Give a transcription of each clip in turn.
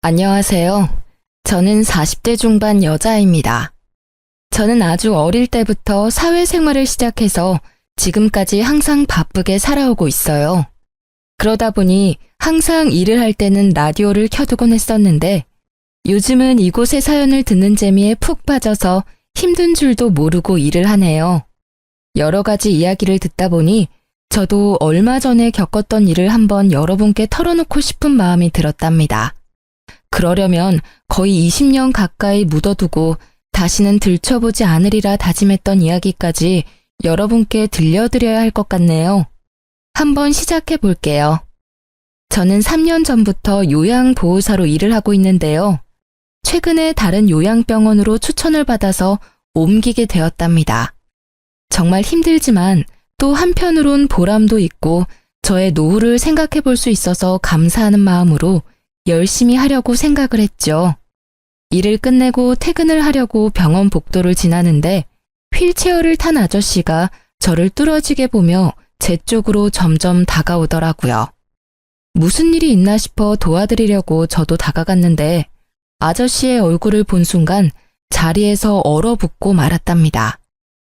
안녕하세요. 저는 40대 중반 여자입니다. 저는 아주 어릴 때부터 사회생활을 시작해서 지금까지 항상 바쁘게 살아오고 있어요. 그러다 보니 항상 일을 할 때는 라디오를 켜두곤 했었는데 요즘은 이곳의 사연을 듣는 재미에 푹 빠져서 힘든 줄도 모르고 일을 하네요. 여러 가지 이야기를 듣다 보니 저도 얼마 전에 겪었던 일을 한번 여러분께 털어놓고 싶은 마음이 들었답니다. 그러려면 거의 20년 가까이 묻어두고 다시는 들춰보지 않으리라 다짐했던 이야기까지 여러분께 들려드려야 할 것 같네요. 한번 시작해 볼게요. 저는 3년 전부터 요양보호사로 일을 하고 있는데요. 최근에 다른 요양병원으로 추천을 받아서 옮기게 되었답니다. 정말 힘들지만 또 한편으론 보람도 있고 저의 노후를 생각해 볼 수 있어서 감사하는 마음으로 열심히 하려고 생각을 했죠. 일을 끝내고 퇴근을 하려고 병원 복도를 지나는데 휠체어를 탄 아저씨가 저를 뚫어지게 보며 제 쪽으로 점점 다가오더라고요. 무슨 일이 있나 싶어 도와드리려고 저도 다가갔는데 아저씨의 얼굴을 본 순간 자리에서 얼어붙고 말았답니다.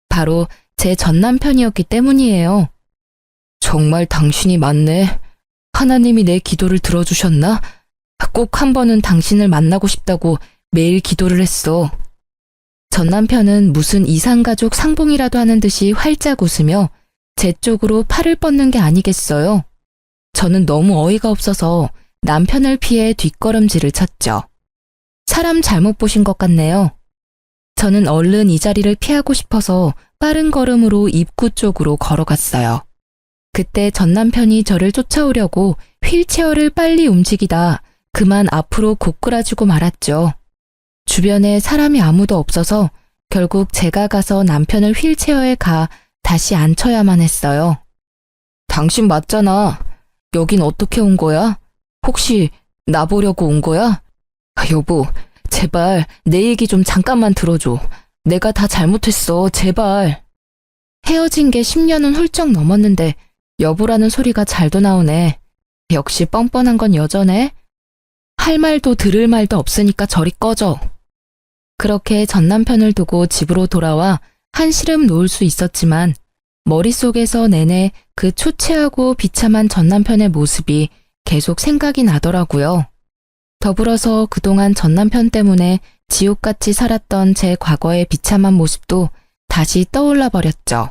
바로 제 전남편이었기 때문이에요. 정말 당신이 맞네. 하나님이 내 기도를 들어주셨나? 꼭 한 번은 당신을 만나고 싶다고 매일 기도를 했어. 전남편은 무슨 이산가족 상봉이라도 하는 듯이 활짝 웃으며 제 쪽으로 팔을 뻗는 게 아니겠어요. 저는 너무 어이가 없어서 남편을 피해 뒷걸음질을 쳤죠. 사람 잘못 보신 것 같네요. 저는 얼른 이 자리를 피하고 싶어서 빠른 걸음으로 입구 쪽으로 걸어갔어요. 그때 전남편이 저를 쫓아오려고 휠체어를 빨리 움직이다 그만 앞으로 고꾸라지고 말았죠. 주변에 사람이 아무도 없어서 결국 제가 가서 남편을 휠체어에 가 다시 앉혀야만 했어요. 당신 맞잖아. 여긴 어떻게 온 거야? 혹시 나 보려고 온 거야? 여보, 제발 내 얘기 좀 잠깐만 들어줘. 내가 다 잘못했어, 제발. 헤어진 게 10년은 훌쩍 넘었는데 여보라는 소리가 잘도 나오네. 역시 뻔뻔한 건 여전해. 할 말도 들을 말도 없으니까 저리 꺼져. 그렇게 전남편을 두고 집으로 돌아와 한시름 놓을 수 있었지만 머릿속에서 내내 그 초췌하고 비참한 전남편의 모습이 계속 생각이 나더라고요. 더불어서 그동안 전남편 때문에 지옥같이 살았던 제 과거의 비참한 모습도 다시 떠올라 버렸죠.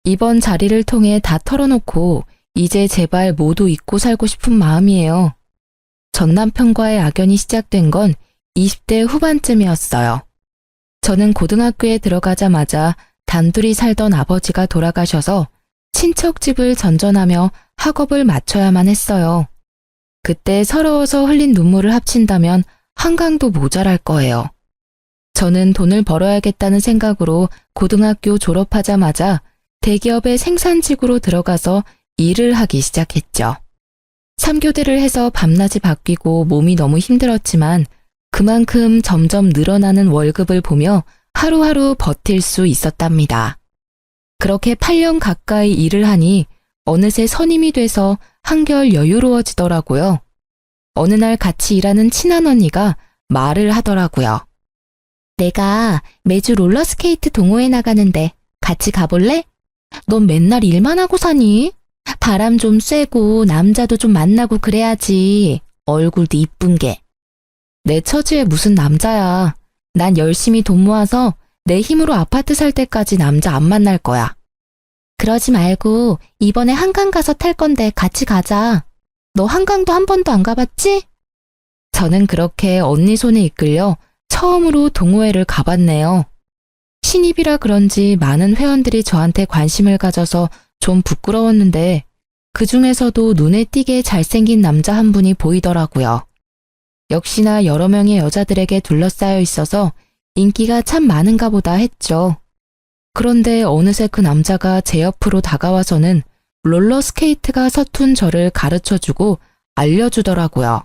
이번 자리를 통해 다 털어놓고 이제 제발 모두 잊고 살고 싶은 마음이에요. 전 남편과의 악연이 시작된 건 20대 후반쯤이었어요. 저는 고등학교에 들어가자마자 단둘이 살던 아버지가 돌아가셔서 친척 집을 전전하며 학업을 마쳐야만 했어요. 그때 서러워서 흘린 눈물을 합친다면 한강도 모자랄 거예요. 저는 돈을 벌어야겠다는 생각으로 고등학교 졸업하자마자 대기업의 생산직으로 들어가서 일을 하기 시작했죠. 3교대를 해서 밤낮이 바뀌고 몸이 너무 힘들었지만 그만큼 점점 늘어나는 월급을 보며 하루하루 버틸 수 있었답니다. 그렇게 8년 가까이 일을 하니 어느새 선임이 돼서 한결 여유로워지더라고요. 어느 날 같이 일하는 친한 언니가 말을 하더라고요. 내가 매주 롤러스케이트 동호회 나가는데 같이 가볼래? 넌 맨날 일만 하고 사니? 바람 좀 쐬고 남자도 좀 만나고 그래야지. 얼굴도 이쁜 게. 내 처지에 무슨 남자야. 난 열심히 돈 모아서 내 힘으로 아파트 살 때까지 남자 안 만날 거야. 그러지 말고 이번에 한강 가서 탈 건데 같이 가자. 너 한강도 한 번도 안 가봤지? 저는 그렇게 언니 손에 이끌려 처음으로 동호회를 가봤네요. 신입이라 그런지 많은 회원들이 저한테 관심을 가져서 좀 부끄러웠는데 그 중에서도 눈에 띄게 잘생긴 남자 한 분이 보이더라고요. 역시나 여러 명의 여자들에게 둘러싸여 있어서 인기가 참 많은가 보다 했죠. 그런데 어느새 그 남자가 제 옆으로 다가와서는 롤러스케이트가 서툰 저를 가르쳐주고 알려주더라고요.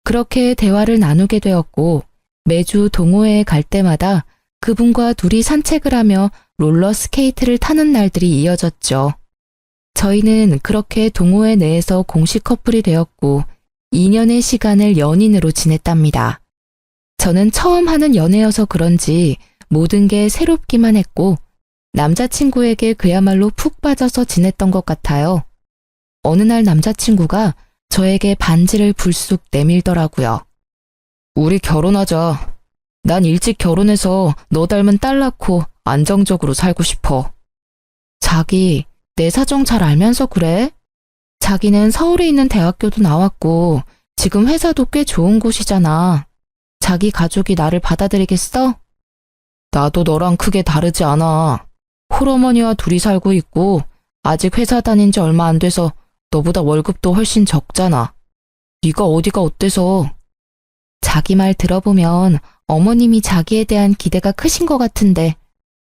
그렇게 대화를 나누게 되었고 매주 동호회에 갈 때마다 그분과 둘이 산책을 하며 롤러스케이트를 타는 날들이 이어졌죠. 저희는 그렇게 동호회 내에서 공식 커플이 되었고 2년의 시간을 연인으로 지냈답니다. 저는 처음 하는 연애여서 그런지 모든 게 새롭기만 했고 남자친구에게 그야말로 푹 빠져서 지냈던 것 같아요. 어느 날 남자친구가 저에게 반지를 불쑥 내밀더라고요. 우리 결혼하자. 난 일찍 결혼해서 너 닮은 딸 낳고 안정적으로 살고 싶어. 자기, 내 사정 잘 알면서 그래? 자기는 서울에 있는 대학교도 나왔고 지금 회사도 꽤 좋은 곳이잖아. 자기 가족이 나를 받아들이겠어? 나도 너랑 크게 다르지 않아. 홀어머니와 둘이 살고 있고 아직 회사 다닌 지 얼마 안 돼서 너보다 월급도 훨씬 적잖아. 네가 어디가 어때서? 자기 말 들어보면 어머님이 자기에 대한 기대가 크신 것 같은데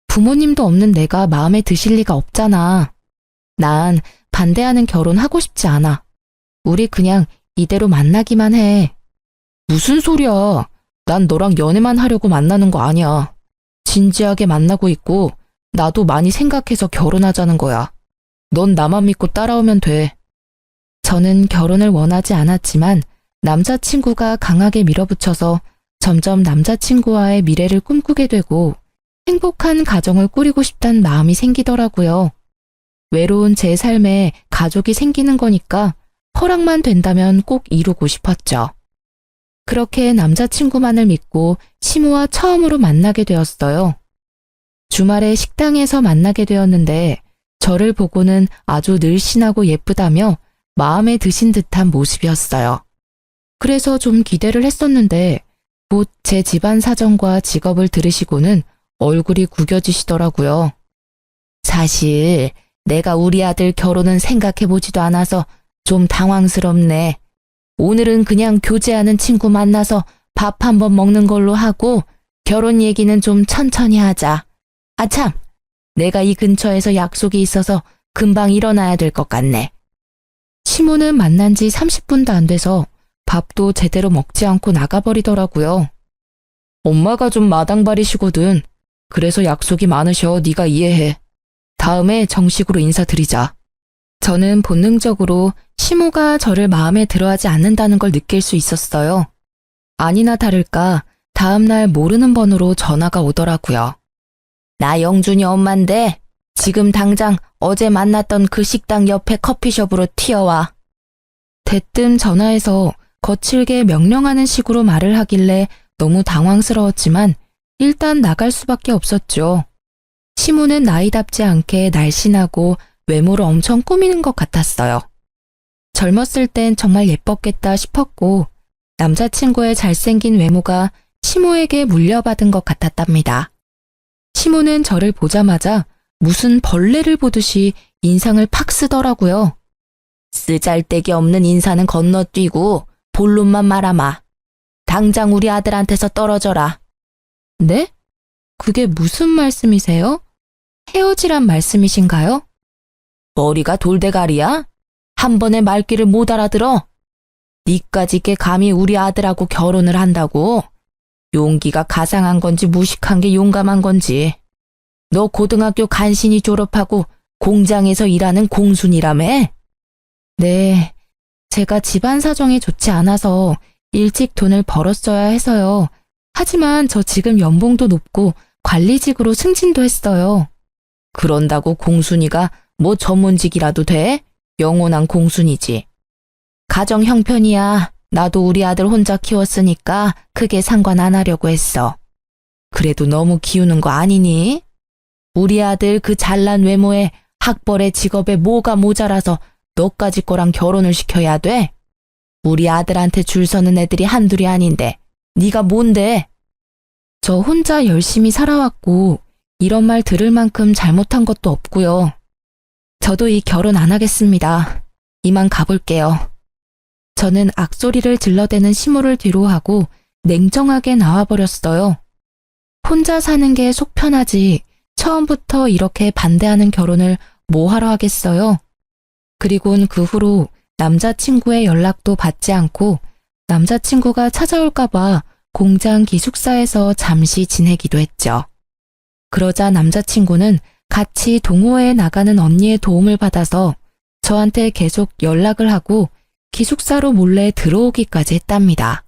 부모님도 없는 내가 마음에 드실 리가 없잖아. 난 반대하는 결혼 하고 싶지 않아. 우리 그냥 이대로 만나기만 해. 무슨 소리야. 난 너랑 연애만 하려고 만나는 거 아니야. 진지하게 만나고 있고 나도 많이 생각해서 결혼하자는 거야. 넌 나만 믿고 따라오면 돼. 저는 결혼을 원하지 않았지만 남자친구가 강하게 밀어붙여서 점점 남자친구와의 미래를 꿈꾸게 되고 행복한 가정을 꾸리고 싶다는 마음이 생기더라고요. 외로운 제 삶에 가족이 생기는 거니까 허락만 된다면 꼭 이루고 싶었죠. 그렇게 남자친구만을 믿고 시모와 처음으로 만나게 되었어요. 주말에 식당에서 만나게 되었는데 저를 보고는 아주 늘씬하고 예쁘다며 마음에 드신 듯한 모습이었어요. 그래서 좀 기대를 했었는데 곧 제 집안 사정과 직업을 들으시고는 얼굴이 구겨지시더라고요. 사실 내가 우리 아들 결혼은 생각해보지도 않아서 좀 당황스럽네. 오늘은 그냥 교제하는 친구 만나서 밥 한번 먹는 걸로 하고 결혼 얘기는 좀 천천히 하자. 아참, 내가 이 근처에서 약속이 있어서 금방 일어나야 될 것 같네. 시모는 만난 지 30분도 안 돼서 밥도 제대로 먹지 않고 나가버리더라고요. 엄마가 좀 마당발이시거든. 그래서 약속이 많으셔. 네가 이해해. 다음에 정식으로 인사드리자. 저는 본능적으로 시모가 저를 마음에 들어하지 않는다는 걸 느낄 수 있었어요. 아니나 다를까 다음날 모르는 번호로 전화가 오더라고요. 나 영준이 엄마인데 지금 당장 어제 만났던 그 식당 옆에 커피숍으로 튀어와. 대뜸 전화해서 거칠게 명령하는 식으로 말을 하길래 너무 당황스러웠지만 일단 나갈 수밖에 없었죠. 시모는 나이답지 않게 날씬하고 외모를 엄청 꾸미는 것 같았어요. 젊었을 땐 정말 예뻤겠다 싶었고 남자친구의 잘생긴 외모가 시모에게 물려받은 것 같았답니다. 시모는 저를 보자마자 무슨 벌레를 보듯이 인상을 팍 쓰더라고요. 쓰잘데기 없는 인사는 건너뛰고 본론만 말아마. 당장 우리 아들한테서 떨어져라. 네? 그게 무슨 말씀이세요? 헤어지란 말씀이신가요? 머리가 돌대가리야? 한 번에 말귀를 못 알아들어? 니까지 게 감히 우리 아들하고 결혼을 한다고? 용기가 가상한 건지 무식한 게 용감한 건지. 너 고등학교 간신히 졸업하고 공장에서 일하는 공순이라며? 네, 제가 집안 사정이 좋지 않아서 일찍 돈을 벌었어야 해서요. 하지만 저 지금 연봉도 높고 관리직으로 승진도 했어요. 그런다고 공순이가 뭐 전문직이라도 돼? 영원한 공순이지. 가정 형편이야. 나도 우리 아들 혼자 키웠으니까 크게 상관 안 하려고 했어. 그래도 너무 키우는 거 아니니? 우리 아들 그 잘난 외모에 학벌에 직업에 뭐가 모자라서 너까지 거랑 결혼을 시켜야 돼? 우리 아들한테 줄 서는 애들이 한둘이 아닌데 네가 뭔데? 저 혼자 열심히 살아왔고 이런 말 들을 만큼 잘못한 것도 없고요. 저도 이 결혼 안 하겠습니다. 이만 가볼게요. 저는 악소리를 질러대는 시모를 뒤로 하고 냉정하게 나와버렸어요. 혼자 사는 게 속 편하지 처음부터 이렇게 반대하는 결혼을 뭐하러 하겠어요. 그리곤 그 후로 남자친구의 연락도 받지 않고 남자친구가 찾아올까봐 공장 기숙사에서 잠시 지내기도 했죠. 그러자 남자친구는 같이 동호회에 나가는 언니의 도움을 받아서 저한테 계속 연락을 하고 기숙사로 몰래 들어오기까지 했답니다.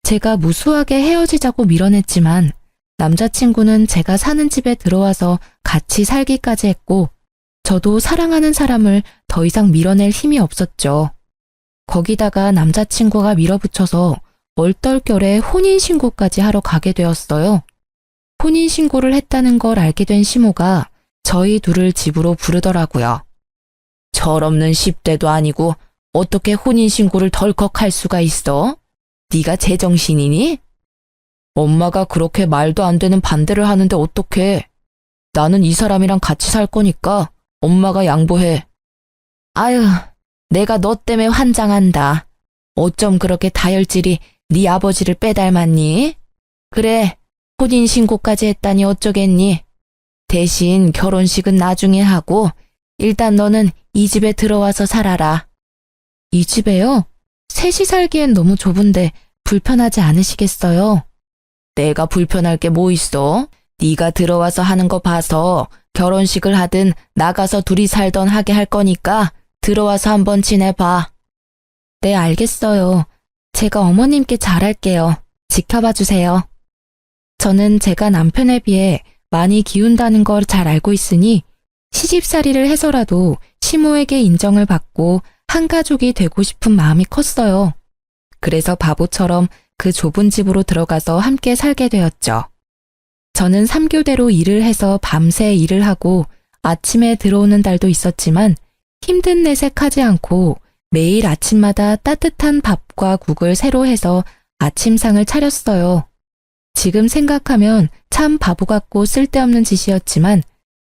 제가 무수하게 헤어지자고 밀어냈지만 남자친구는 제가 사는 집에 들어와서 같이 살기까지 했고 저도 사랑하는 사람을 더 이상 밀어낼 힘이 없었죠. 거기다가 남자친구가 밀어붙여서 얼떨결에 혼인신고까지 하러 가게 되었어요. 혼인신고를 했다는 걸 알게 된 시모가 저희 둘을 집으로 부르더라고요. 철없는 10대도 아니고 어떻게 혼인신고를 덜컥 할 수가 있어? 네가 제정신이니? 엄마가 그렇게 말도 안 되는 반대를 하는데 어떡해? 나는 이 사람이랑 같이 살 거니까 엄마가 양보해. 아유, 내가 너 때문에 환장한다. 어쩜 그렇게 다혈질이 네 아버지를 빼닮았니? 그래, 혼인신고까지 했다니 어쩌겠니? 대신 결혼식은 나중에 하고 일단 너는 이 집에 들어와서 살아라. 이 집에요? 셋이 살기엔 너무 좁은데 불편하지 않으시겠어요? 내가 불편할 게 뭐 있어? 네가 들어와서 하는 거 봐서 결혼식을 하든 나가서 둘이 살던 하게 할 거니까 들어와서 한번 지내봐. 네, 알겠어요. 제가 어머님께 잘할게요. 지켜봐 주세요. 저는 제가 남편에 비해 많이 기운다는 걸 잘 알고 있으니 시집살이를 해서라도 시모에게 인정을 받고 한 가족이 되고 싶은 마음이 컸어요. 그래서 바보처럼 그 좁은 집으로 들어가서 함께 살게 되었죠. 저는 3교대로 일을 해서 밤새 일을 하고 아침에 들어오는 달도 있었지만 힘든 내색하지 않고 매일 아침마다 따뜻한 밥과 국을 새로 해서 아침상을 차렸어요. 지금 생각하면 참 바보 같고 쓸데없는 짓이었지만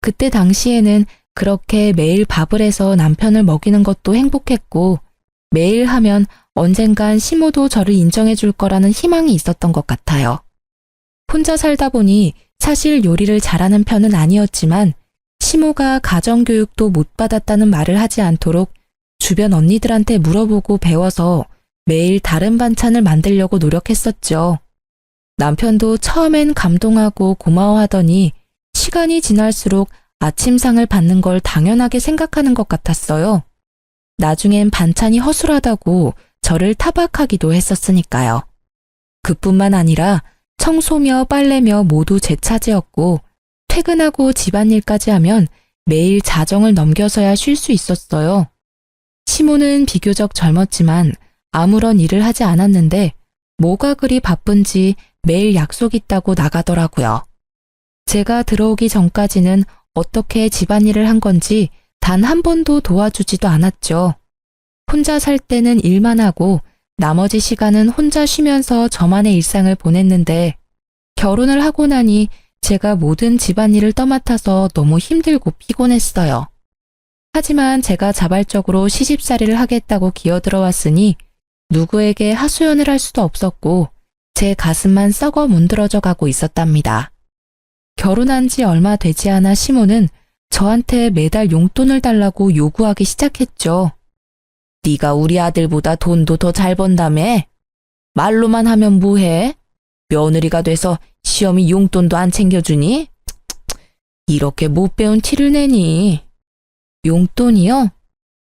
그때 당시에는 그렇게 매일 밥을 해서 남편을 먹이는 것도 행복했고 매일 하면 언젠간 시모도 저를 인정해 줄 거라는 희망이 있었던 것 같아요. 혼자 살다 보니 사실 요리를 잘하는 편은 아니었지만 시모가 가정교육도 못 받았다는 말을 하지 않도록 주변 언니들한테 물어보고 배워서 매일 다른 반찬을 만들려고 노력했었죠. 남편도 처음엔 감동하고 고마워하더니 시간이 지날수록 아침상을 받는 걸 당연하게 생각하는 것 같았어요. 나중엔 반찬이 허술하다고 저를 타박하기도 했었으니까요. 그뿐만 아니라 청소며 빨래며 모두 제 차지였고 퇴근하고 집안일까지 하면 매일 자정을 넘겨서야 쉴 수 있었어요. 시모는 비교적 젊었지만 아무런 일을 하지 않았는데 뭐가 그리 바쁜지 매일 약속 있다고 나가더라고요. 제가 들어오기 전까지는 어떻게 집안일을 한 건지 단 한 번도 도와주지도 않았죠. 혼자 살 때는 일만 하고 나머지 시간은 혼자 쉬면서 저만의 일상을 보냈는데 결혼을 하고 나니 제가 모든 집안일을 떠맡아서 너무 힘들고 피곤했어요. 하지만 제가 자발적으로 시집살이를 하겠다고 기어들어왔으니 누구에게 하소연을 할 수도 없었고 제 가슴만 썩어 문드러져 가고 있었답니다. 결혼한 지 얼마 되지 않아 시모는 저한테 매달 용돈을 달라고 요구하기 시작했죠. 네가 우리 아들보다 돈도 더 잘 번다며? 말로만 하면 뭐해? 며느리가 돼서 시어미 용돈도 안 챙겨주니? 이렇게 못 배운 티를 내니? 용돈이요?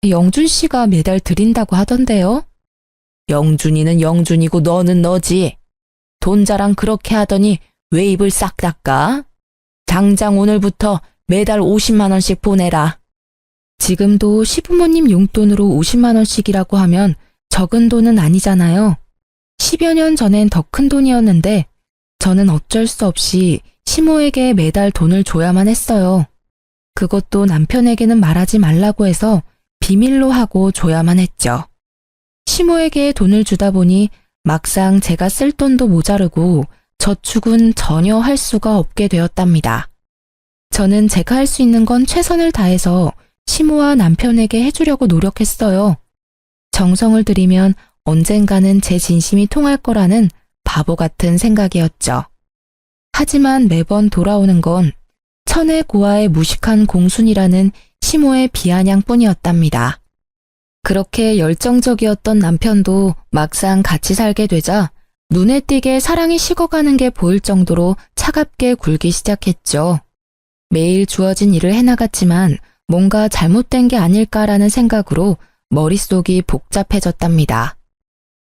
영준 씨가 매달 드린다고 하던데요? 영준이는 영준이고 너는 너지. 돈 자랑 그렇게 하더니 왜 입을 싹 닦아? 당장 오늘부터 매달 50만 원씩 보내라. 지금도 시부모님 용돈으로 50만 원씩이라고 하면 적은 돈은 아니잖아요. 10여 년 전엔 더 큰 돈이었는데 저는 어쩔 수 없이 시모에게 매달 돈을 줘야만 했어요. 그것도 남편에게는 말하지 말라고 해서 비밀로 하고 줘야만 했죠. 시모에게 돈을 주다 보니 막상 제가 쓸 돈도 모자르고 저축은 전혀 할 수가 없게 되었답니다. 저는 제가 할 수 있는 건 최선을 다해서 시모와 남편에게 해주려고 노력했어요. 정성을 들이면 언젠가는 제 진심이 통할 거라는 바보 같은 생각이었죠. 하지만 매번 돌아오는 건 천의 고아의 무식한 공순이라는 시모의 비아냥뿐이었답니다. 그렇게 열정적이었던 남편도 막상 같이 살게 되자 눈에 띄게 사랑이 식어가는 게 보일 정도로 차갑게 굴기 시작했죠. 매일 주어진 일을 해나갔지만 뭔가 잘못된 게 아닐까라는 생각으로 머릿속이 복잡해졌답니다.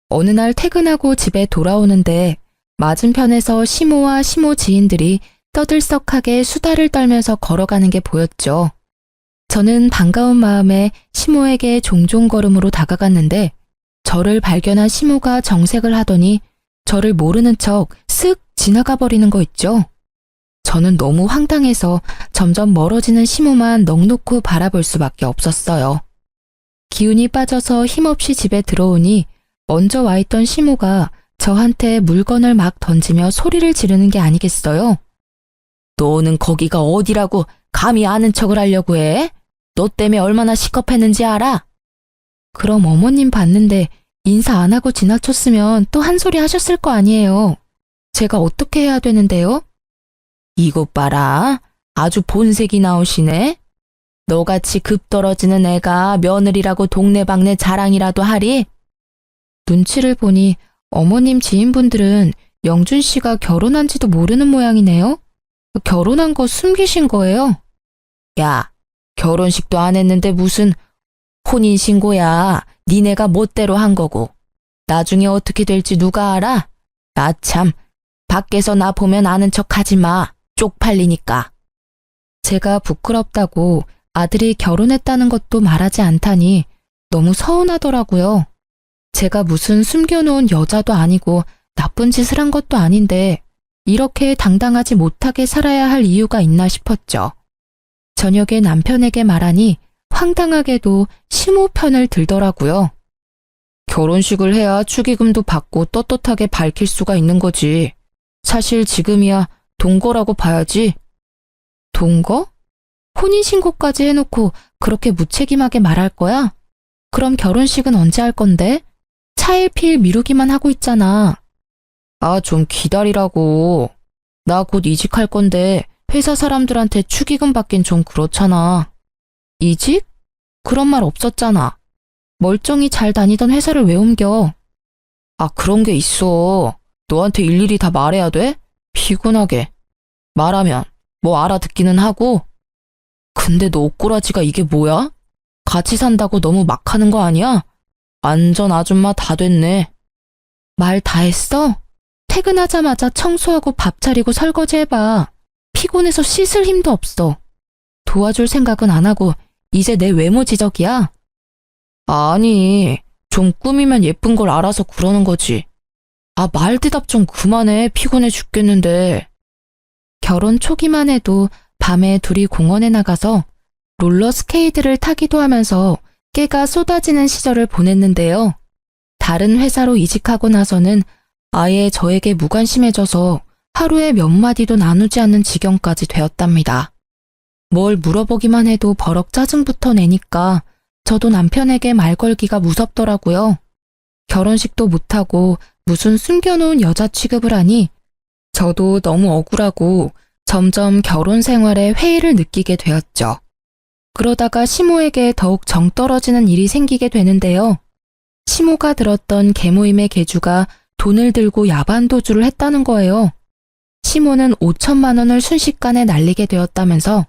어느 날 퇴근하고 집에 돌아오는데 맞은편에서 시모와 시모 지인들이 떠들썩하게 수다를 떨면서 걸어가는 게 보였죠. 저는 반가운 마음에 시모에게 종종 걸음으로 다가갔는데 저를 발견한 시모가 정색을 하더니 저를 모르는 척 쓱 지나가 버리는 거 있죠. 저는 너무 황당해서 점점 멀어지는 시모만 넋놓고 바라볼 수밖에 없었어요. 기운이 빠져서 힘없이 집에 들어오니 먼저 와 있던 시모가 저한테 물건을 막 던지며 소리를 지르는 게 아니겠어요? 너는 거기가 어디라고 감히 아는 척을 하려고 해? 너 때문에 얼마나 시겁했는지 알아? 그럼 어머님 봤는데 인사 안 하고 지나쳤으면 또 한 소리 하셨을 거 아니에요. 제가 어떻게 해야 되는데요? 이것 봐라. 아주 본색이 나오시네. 너같이 급 떨어지는 애가 며느리라고 동네방네 자랑이라도 하리? 눈치를 보니 어머님 지인분들은 영준 씨가 결혼한지도 모르는 모양이네요. 결혼한 거 숨기신 거예요? 야, 결혼식도 안 했는데 무슨 혼인신고야. 니네가 멋대로 한 거고. 나중에 어떻게 될지 누가 알아? 나 참, 밖에서 나 보면 아는 척 하지 마. 쪽팔리니까. 제가 부끄럽다고 아들이 결혼했다는 것도 말하지 않다니 너무 서운하더라고요. 제가 무슨 숨겨놓은 여자도 아니고 나쁜 짓을 한 것도 아닌데 이렇게 당당하지 못하게 살아야 할 이유가 있나 싶었죠. 저녁에 남편에게 말하니 황당하게도 시모 편을 들더라고요. 결혼식을 해야 축의금도 받고 떳떳하게 밝힐 수가 있는 거지. 사실 지금이야 동거라고 봐야지. 동거? 혼인신고까지 해놓고 그렇게 무책임하게 말할 거야? 그럼 결혼식은 언제 할 건데? 차일피일 미루기만 하고 있잖아. 아, 좀 기다리라고. 나 곧 이직할 건데 회사 사람들한테 축의금 받긴 좀 그렇잖아. 이직? 그런 말 없었잖아. 멀쩡히 잘 다니던 회사를 왜 옮겨? 아, 그런 게 있어. 너한테 일일이 다 말해야 돼? 피곤하게. 말하면 뭐 알아듣기는 하고. 근데 너 옷꼬라지가 이게 뭐야? 같이 산다고 너무 막 하는 거 아니야? 완전 아줌마 다 됐네. 말 다 했어? 퇴근하자마자 청소하고 밥 차리고 설거지 해봐. 피곤해서 씻을 힘도 없어. 도와줄 생각은 안 하고 이제 내 외모 지적이야? 아니, 좀 꾸미면 예쁜 걸 알아서 그러는 거지. 아, 말 대답 좀 그만해. 피곤해 죽겠는데. 결혼 초기만 해도 밤에 둘이 공원에 나가서 롤러스케이트를 타기도 하면서 깨가 쏟아지는 시절을 보냈는데요. 다른 회사로 이직하고 나서는 아예 저에게 무관심해져서 하루에 몇 마디도 나누지 않는 지경까지 되었답니다. 뭘 물어보기만 해도 버럭 짜증부터 내니까 저도 남편에게 말 걸기가 무섭더라고요. 결혼식도 못하고 무슨 숨겨놓은 여자 취급을 하니 저도 너무 억울하고 점점 결혼 생활에 회의를 느끼게 되었죠. 그러다가 시모에게 더욱 정 떨어지는 일이 생기게 되는데요. 시모가 들었던 계모임의 계주가 돈을 들고 야반도주를 했다는 거예요. 시모는 5천만 원을 순식간에 날리게 되었다면서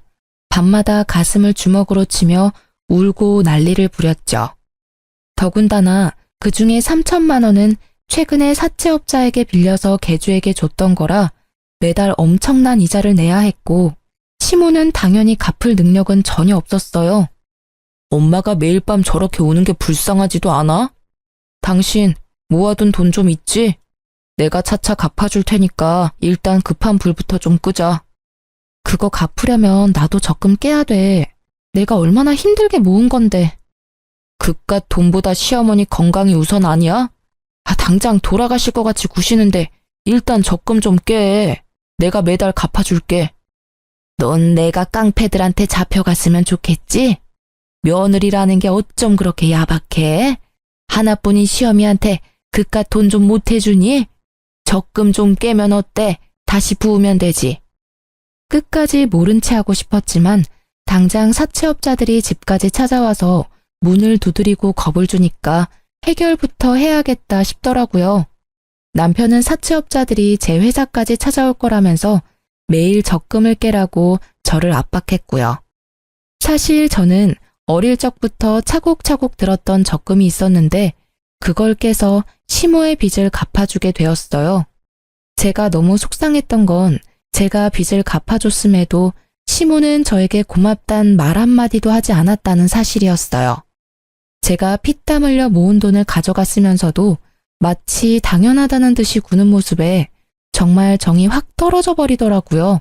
밤마다 가슴을 주먹으로 치며 울고 난리를 부렸죠. 더군다나 그 중에 3천만 원은 최근에 사채업자에게 빌려서 계주에게 줬던 거라 매달 엄청난 이자를 내야 했고 시모는 당연히 갚을 능력은 전혀 없었어요. 엄마가 매일 밤 저렇게 우는 게 불쌍하지도 않아? 당신 모아둔 돈 좀 있지? 내가 차차 갚아줄 테니까 일단 급한 불부터 좀 끄자. 그거 갚으려면 나도 적금 깨야 돼. 내가 얼마나 힘들게 모은 건데. 그깟 돈보다 시어머니 건강이 우선 아니야? 아, 당장 돌아가실 것 같이 구시는데 일단 적금 좀 깨. 내가 매달 갚아줄게. 넌 내가 깡패들한테 잡혀갔으면 좋겠지? 며느리라는 게 어쩜 그렇게 야박해? 하나뿐인 시어미한테 그깟 돈 좀 못 해주니? 적금 좀 깨면 어때? 다시 부으면 되지. 끝까지 모른 채 하고 싶었지만 당장 사채업자들이 집까지 찾아와서 문을 두드리고 겁을 주니까 해결부터 해야겠다 싶더라고요. 남편은 사채업자들이 제 회사까지 찾아올 거라면서 매일 적금을 깨라고 저를 압박했고요. 사실 저는 어릴 적부터 차곡차곡 들었던 적금이 있었는데 그걸 깨서 시모의 빚을 갚아주게 되었어요. 제가 너무 속상했던 건 제가 빚을 갚아줬음에도 시모는 저에게 고맙단 말 한마디도 하지 않았다는 사실이었어요. 제가 피땀 흘려 모은 돈을 가져갔으면서도 마치 당연하다는 듯이 구는 모습에 정말 정이 확 떨어져 버리더라고요.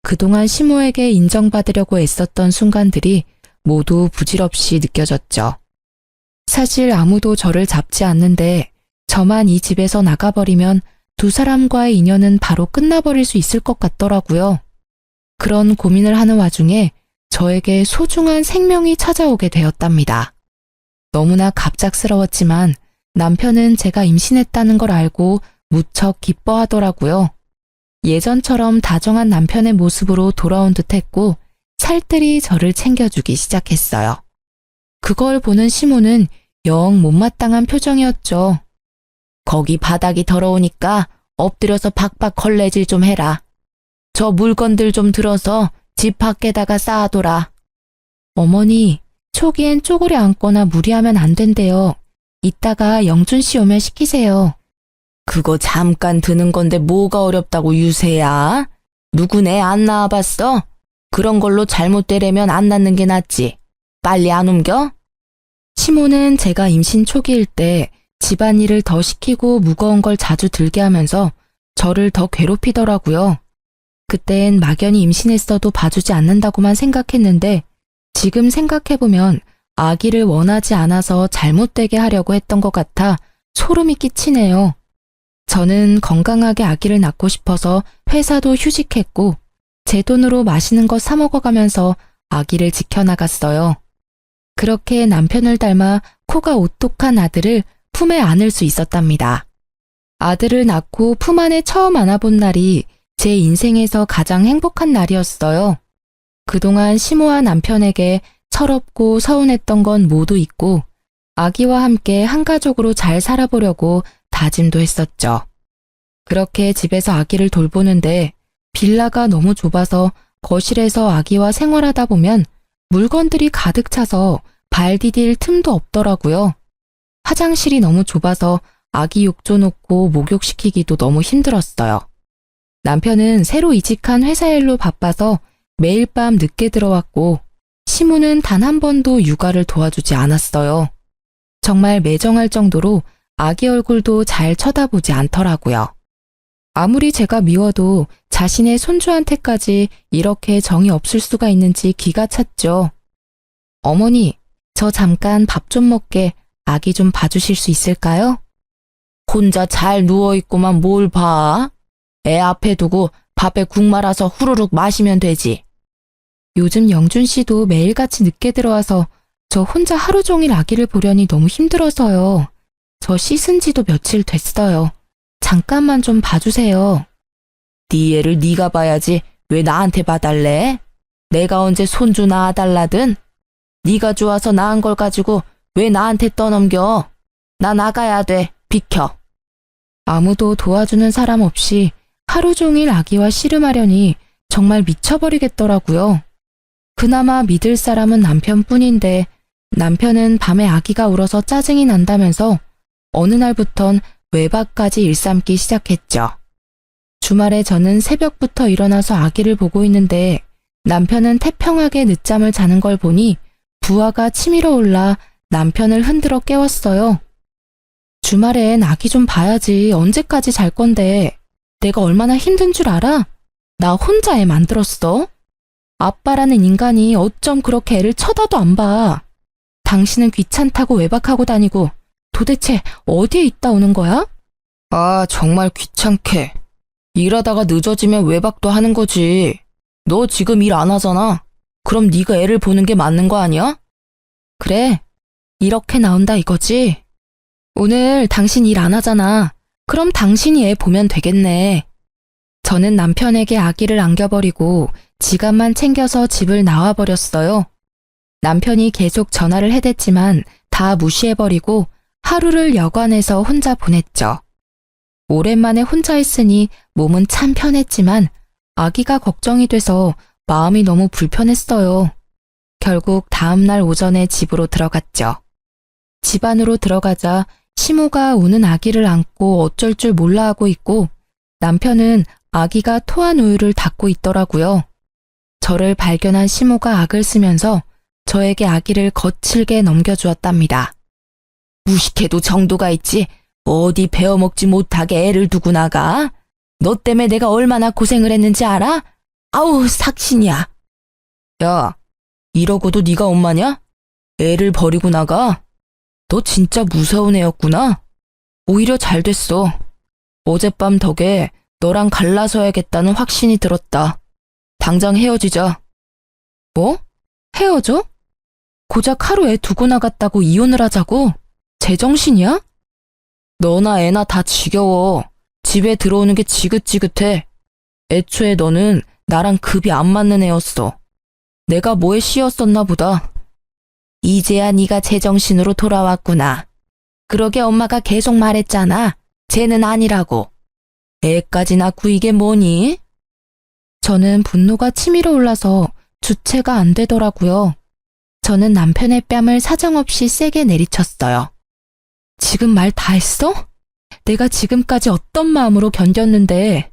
그동안 시모에게 인정받으려고 애썼던 순간들이 모두 부질없이 느껴졌죠. 사실 아무도 저를 잡지 않는데 저만 이 집에서 나가버리면 두 사람과의 인연은 바로 끝나버릴 수 있을 것 같더라고요. 그런 고민을 하는 와중에 저에게 소중한 생명이 찾아오게 되었답니다. 너무나 갑작스러웠지만 남편은 제가 임신했다는 걸 알고 무척 기뻐하더라고요. 예전처럼 다정한 남편의 모습으로 돌아온 듯했고 살뜰히 저를 챙겨주기 시작했어요. 그걸 보는 시모는 영 못마땅한 표정이었죠. 거기 바닥이 더러우니까 엎드려서 박박 걸레질 좀 해라. 저 물건들 좀 들어서 집 밖에다가 쌓아둬라. 어머니, 초기엔 쪼그려 앉거나 무리하면 안 된대요. 이따가 영준 씨 오면 시키세요. 그거 잠깐 드는 건데 뭐가 어렵다고 유세야? 누구네 안 낳아봤어? 그런 걸로 잘못되려면 안 낳는 게 낫지. 빨리 안 옮겨? 시모는 제가 임신 초기일 때 집안일을 더 시키고 무거운 걸 자주 들게 하면서 저를 더 괴롭히더라고요. 그땐 막연히 임신했어도 봐주지 않는다고만 생각했는데 지금 생각해보면 아기를 원하지 않아서 잘못되게 하려고 했던 것 같아 소름이 끼치네요. 저는 건강하게 아기를 낳고 싶어서 회사도 휴직했고 제 돈으로 맛있는 거 사 먹어가면서 아기를 지켜나갔어요. 그렇게 남편을 닮아 코가 오똑한 아들을 품에 안을 수 있었답니다. 아들을 낳고 품 안에 처음 안아본 날이 제 인생에서 가장 행복한 날이었어요. 그동안 시모와 남편에게 철없고 서운했던 건 모두 잊고 아기와 함께 한 가족으로 잘 살아보려고 다짐도 했었죠. 그렇게 집에서 아기를 돌보는데 빌라가 너무 좁아서 거실에서 아기와 생활하다 보면 물건들이 가득 차서 발 디딜 틈도 없더라고요. 화장실이 너무 좁아서 아기 욕조 놓고 목욕시키기도 너무 힘들었어요. 남편은 새로 이직한 회사 일로 바빠서 매일 밤 늦게 들어왔고 시모는 단 한 번도 육아를 도와주지 않았어요. 정말 매정할 정도로 아기 얼굴도 잘 쳐다보지 않더라고요. 아무리 제가 미워도 자신의 손주한테까지 이렇게 정이 없을 수가 있는지 기가 찼죠. 어머니, 저 잠깐 밥 좀 먹게 아기 좀 봐주실 수 있을까요? 혼자 잘 누워있고만 뭘 봐? 애 앞에 두고 밥에 국 말아서 후루룩 마시면 되지. 요즘 영준 씨도 매일같이 늦게 들어와서 저 혼자 하루 종일 아기를 보려니 너무 힘들어서요. 저 씻은 지도 며칠 됐어요. 잠깐만 좀 봐주세요. 네 애를 네가 봐야지 왜 나한테 봐달래? 내가 언제 손주 낳아달라든? 네가 좋아서 낳은 걸 가지고 왜 나한테 떠넘겨? 나 나가야 돼. 비켜. 아무도 도와주는 사람 없이 하루 종일 아기와 씨름하려니 정말 미쳐버리겠더라고요. 그나마 믿을 사람은 남편뿐인데 남편은 밤에 아기가 울어서 짜증이 난다면서 어느 날부턴 외박까지 일삼기 시작했죠. 주말에 저는 새벽부터 일어나서 아기를 보고 있는데 남편은 태평하게 늦잠을 자는 걸 보니 부하가 치밀어 올라 남편을 흔들어 깨웠어요. 주말엔 아기 좀 봐야지 언제까지 잘 건데 내가 얼마나 힘든 줄 알아? 나 혼자 애 만들었어? 아빠라는 인간이 어쩜 그렇게 애를 쳐다도 안 봐. 당신은 귀찮다고 외박하고 다니고 도대체 어디에 있다 오는 거야? 아, 정말 귀찮게. 일하다가 늦어지면 외박도 하는 거지. 너 지금 일 안 하잖아. 그럼 네가 애를 보는 게 맞는 거 아니야? 그래, 이렇게 나온다 이거지. 오늘 당신 일 안 하잖아. 그럼 당신이 애 보면 되겠네. 저는 남편에게 아기를 안겨버리고 지갑만 챙겨서 집을 나와버렸어요. 남편이 계속 전화를 해댔지만 다 무시해버리고 하루를 여관에서 혼자 보냈죠. 오랜만에 혼자 있으니 몸은 참 편했지만 아기가 걱정이 돼서 마음이 너무 불편했어요. 결국 다음날 오전에 집으로 들어갔죠. 집 안으로 들어가자 시모가 우는 아기를 안고 어쩔 줄 몰라 하고 있고 남편은 아기가 토한 우유를 닦고 있더라고요. 저를 발견한 시모가 악을 쓰면서 저에게 아기를 거칠게 넘겨주었답니다. 무식해도 정도가 있지. 어디 배워먹지 못하게 애를 두고 나가? 너 때문에 내가 얼마나 고생을 했는지 알아? 아우, 삭신이야. 야, 이러고도 네가 엄마냐? 애를 버리고 나가? 너 진짜 무서운 애였구나. 오히려 잘 됐어. 어젯밤 덕에 너랑 갈라서야겠다는 확신이 들었다. 당장 헤어지자. 뭐? 헤어져? 고작 하루 애 두고 나갔다고 이혼을 하자고? 제정신이야? 너나 애나 다 지겨워. 집에 들어오는 게 지긋지긋해. 애초에 너는 나랑 급이 안 맞는 애였어. 내가 뭐에 씌었었나 보다. 이제야 네가 제정신으로 돌아왔구나. 그러게 엄마가 계속 말했잖아. 쟤는 아니라고. 애까지 낳고 이게 뭐니? 저는 분노가 치밀어 올라서 주체가 안 되더라고요. 저는 남편의 뺨을 사정없이 세게 내리쳤어요. 지금 말 다 했어? 내가 지금까지 어떤 마음으로 견뎠는데.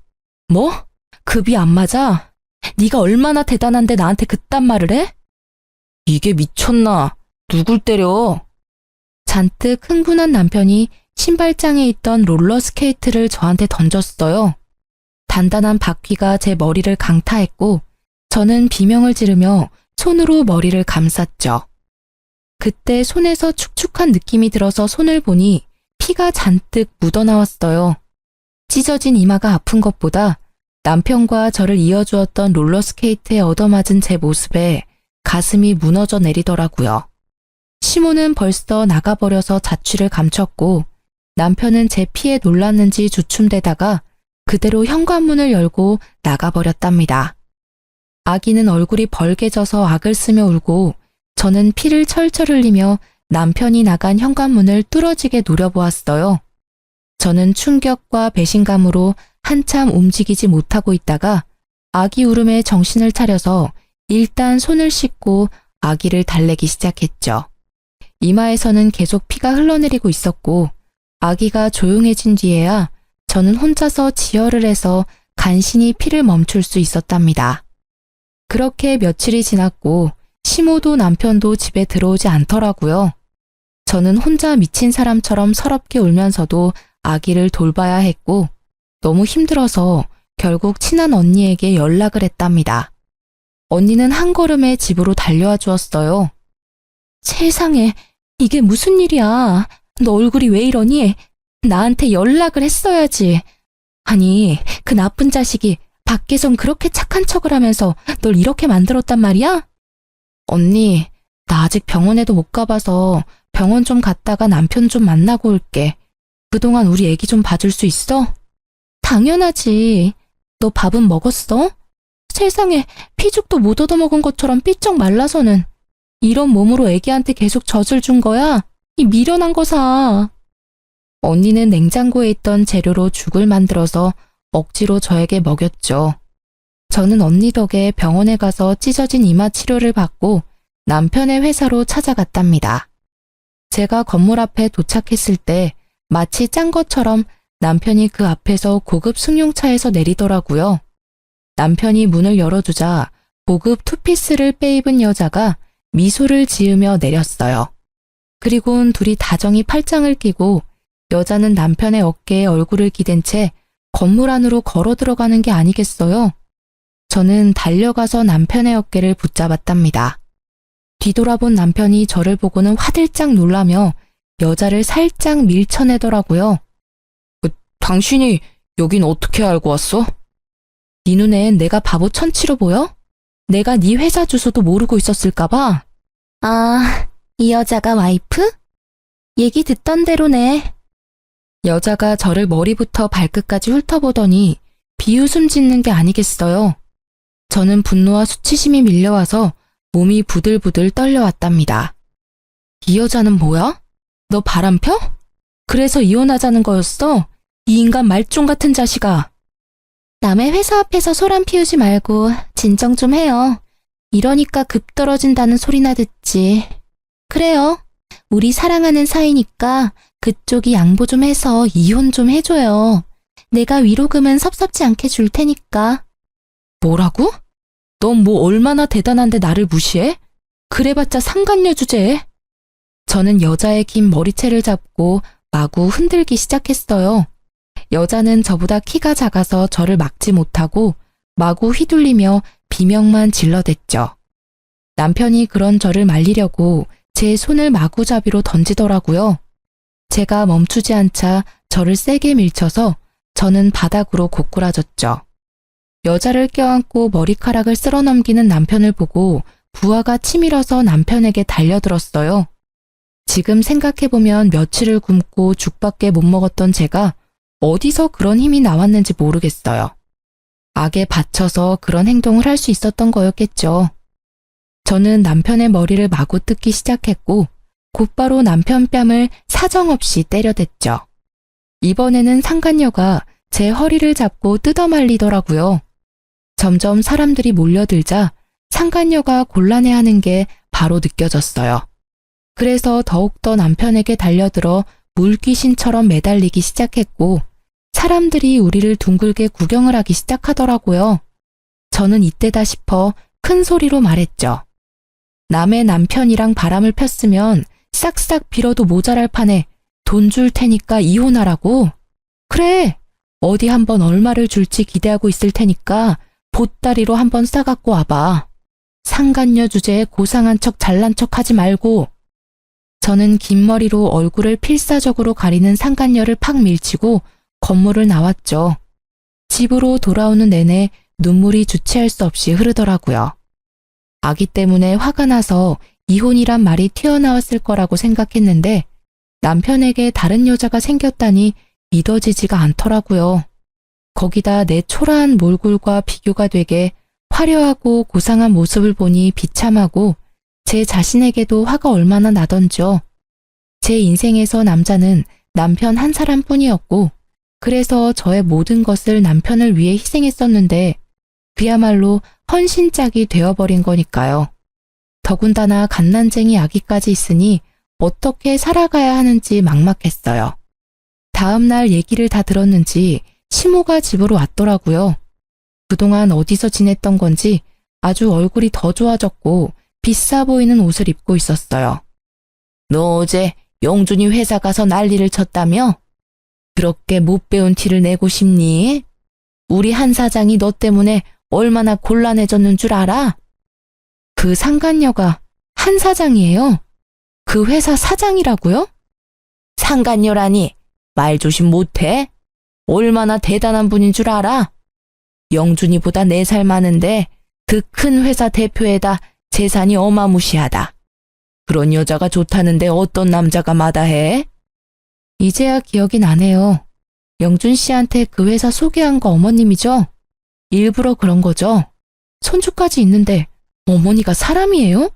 뭐? 급이 안 맞아? 네가 얼마나 대단한데 나한테 그딴 말을 해? 이게 미쳤나? 누굴 때려? 잔뜩 흥분한 남편이 신발장에 있던 롤러스케이트를 저한테 던졌어요. 단단한 바퀴가 제 머리를 강타했고 저는 비명을 지르며 손으로 머리를 감쌌죠. 그때 손에서 축축한 느낌이 들어서 손을 보니 피가 잔뜩 묻어나왔어요. 찢어진 이마가 아픈 것보다 남편과 저를 이어주었던 롤러스케이트에 얻어맞은 제 모습에 가슴이 무너져 내리더라고요. 시모는 벌써 나가버려서 자취를 감췄고 남편은 제 피에 놀랐는지 주춤대다가 그대로 현관문을 열고 나가버렸답니다. 아기는 얼굴이 벌개져서 악을 쓰며 울고 저는 피를 철철 흘리며 남편이 나간 현관문을 뚫어지게 노려보았어요. 저는 충격과 배신감으로 한참 움직이지 못하고 있다가 아기 울음에 정신을 차려서 일단 손을 씻고 아기를 달래기 시작했죠. 이마에서는 계속 피가 흘러내리고 있었고 아기가 조용해진 뒤에야 저는 혼자서 지혈을 해서 간신히 피를 멈출 수 있었답니다. 그렇게 며칠이 지났고 시모도 남편도 집에 들어오지 않더라고요. 저는 혼자 미친 사람처럼 서럽게 울면서도 아기를 돌봐야 했고 너무 힘들어서 결국 친한 언니에게 연락을 했답니다. 언니는 한 걸음에 집으로 달려와 주었어요. 세상에, 이게 무슨 일이야? 너 얼굴이 왜 이러니? 나한테 연락을 했어야지. 아니, 그 나쁜 자식이 밖에선 그렇게 착한 척을 하면서 널 이렇게 만들었단 말이야? 언니, 나 아직 병원에도 못 가봐서 병원 좀 갔다가 남편 좀 만나고 올게. 그동안 우리 애기 좀 봐줄 수 있어? 당연하지. 너 밥은 먹었어? 세상에, 피죽도 못 얻어먹은 것처럼 삐쩍 말라서는. 이런 몸으로 애기한테 계속 젖을 준 거야? 이 미련한 거사. 언니는 냉장고에 있던 재료로 죽을 만들어서 억지로 저에게 먹였죠. 저는 언니 덕에 병원에 가서 찢어진 이마 치료를 받고 남편의 회사로 찾아갔답니다. 제가 건물 앞에 도착했을 때 마치 짠 것처럼 남편이 그 앞에서 고급 승용차에서 내리더라고요. 남편이 문을 열어주자 고급 투피스를 빼입은 여자가 미소를 지으며 내렸어요. 그리고는 둘이 다정히 팔짱을 끼고 여자는 남편의 어깨에 얼굴을 기댄 채 건물 안으로 걸어 들어가는 게 아니겠어요? 저는 달려가서 남편의 어깨를 붙잡았답니다. 뒤돌아본 남편이 저를 보고는 화들짝 놀라며 여자를 살짝 밀쳐내더라고요. 당신이 여긴 어떻게 알고 왔어? 네 눈엔 내가 바보 천치로 보여? 내가 네 회사 주소도 모르고 있었을까봐. 아, 이 여자가 와이프? 얘기 듣던 대로네. 여자가 저를 머리부터 발끝까지 훑어보더니 비웃음 짓는 게 아니겠어요. 저는 분노와 수치심이 밀려와서 몸이 부들부들 떨려왔답니다. 이 여자는 뭐야? 너 바람 펴? 그래서 이혼하자는 거였어? 이 인간 말종 같은 자식아. 남의 회사 앞에서 소란 피우지 말고 진정 좀 해요. 이러니까 급 떨어진다는 소리나 듣지. 그래요. 우리 사랑하는 사이니까 그쪽이 양보 좀 해서 이혼 좀 해줘요. 내가 위로금은 섭섭지 않게 줄 테니까. 뭐라고? 넌 뭐 얼마나 대단한데 나를 무시해? 그래봤자 상간녀 주제에. 저는 여자의 긴 머리채를 잡고 마구 흔들기 시작했어요. 여자는 저보다 키가 작아서 저를 막지 못하고 마구 휘둘리며 비명만 질러댔죠. 남편이 그런 저를 말리려고 제 손을 마구잡이로 던지더라고요. 제가 멈추지 않자 저를 세게 밀쳐서 저는 바닥으로 고꾸라졌죠. 여자를 껴안고 머리카락을 쓸어넘기는 남편을 보고 부하가 치밀어서 남편에게 달려들었어요. 지금 생각해보면 며칠을 굶고 죽밖에 못 먹었던 제가 어디서 그런 힘이 나왔는지 모르겠어요. 악에 받쳐서 그런 행동을 할 수 있었던 거였겠죠. 저는 남편의 머리를 마구 뜯기 시작했고 곧바로 남편 뺨을 사정없이 때려댔죠. 이번에는 상간녀가 제 허리를 잡고 뜯어말리더라고요. 점점 사람들이 몰려들자 상간녀가 곤란해하는 게 바로 느껴졌어요. 그래서 더욱더 남편에게 달려들어 물귀신처럼 매달리기 시작했고 사람들이 우리를 둥글게 구경을 하기 시작하더라고요. 저는 이때다 싶어 큰 소리로 말했죠. 남의 남편이랑 바람을 폈으면 싹싹 빌어도 모자랄 판에 돈 줄 테니까 이혼하라고? 그래, 어디 한번 얼마를 줄지 기대하고 있을 테니까 보따리로 한번 싸갖고 와봐. 상간녀 주제에 고상한 척 잘난 척 하지 말고. 저는 긴 머리로 얼굴을 필사적으로 가리는 상간녀를 팍 밀치고 건물을 나왔죠. 집으로 돌아오는 내내 눈물이 주체할 수 없이 흐르더라고요. 아기 때문에 화가 나서 이혼이란 말이 튀어나왔을 거라고 생각했는데 남편에게 다른 여자가 생겼다니 믿어지지가 않더라고요. 거기다 내 초라한 몰골과 비교가 되게 화려하고 고상한 모습을 보니 비참하고 제 자신에게도 화가 얼마나 나던지요. 제 인생에서 남자는 남편 한 사람뿐이었고 그래서 저의 모든 것을 남편을 위해 희생했었는데 그야말로 헌신짝이 되어버린 거니까요. 더군다나 갓난쟁이 아기까지 있으니 어떻게 살아가야 하는지 막막했어요. 다음 날 얘기를 다 들었는지 시모가 집으로 왔더라고요. 그동안 어디서 지냈던 건지 아주 얼굴이 더 좋아졌고 비싸 보이는 옷을 입고 있었어요. 너 어제 영준이 회사 가서 난리를 쳤다며? 그렇게 못 배운 티를 내고 싶니? 우리 한 사장이 너 때문에 얼마나 곤란해졌는 줄 알아? 그 상간녀가 한 사장이에요? 그 회사 사장이라고요? 상간녀라니 말 조심 못해? 얼마나 대단한 분인 줄 알아? 영준이보다 4살 많은데 그 큰 회사 대표에다 재산이 어마무시하다. 그런 여자가 좋다는데 어떤 남자가 마다해? 이제야 기억이 나네요. 영준 씨한테 그 회사 소개한 거 어머님이죠? 일부러 그런 거죠? 손주까지 있는데 어머니가 사람이에요?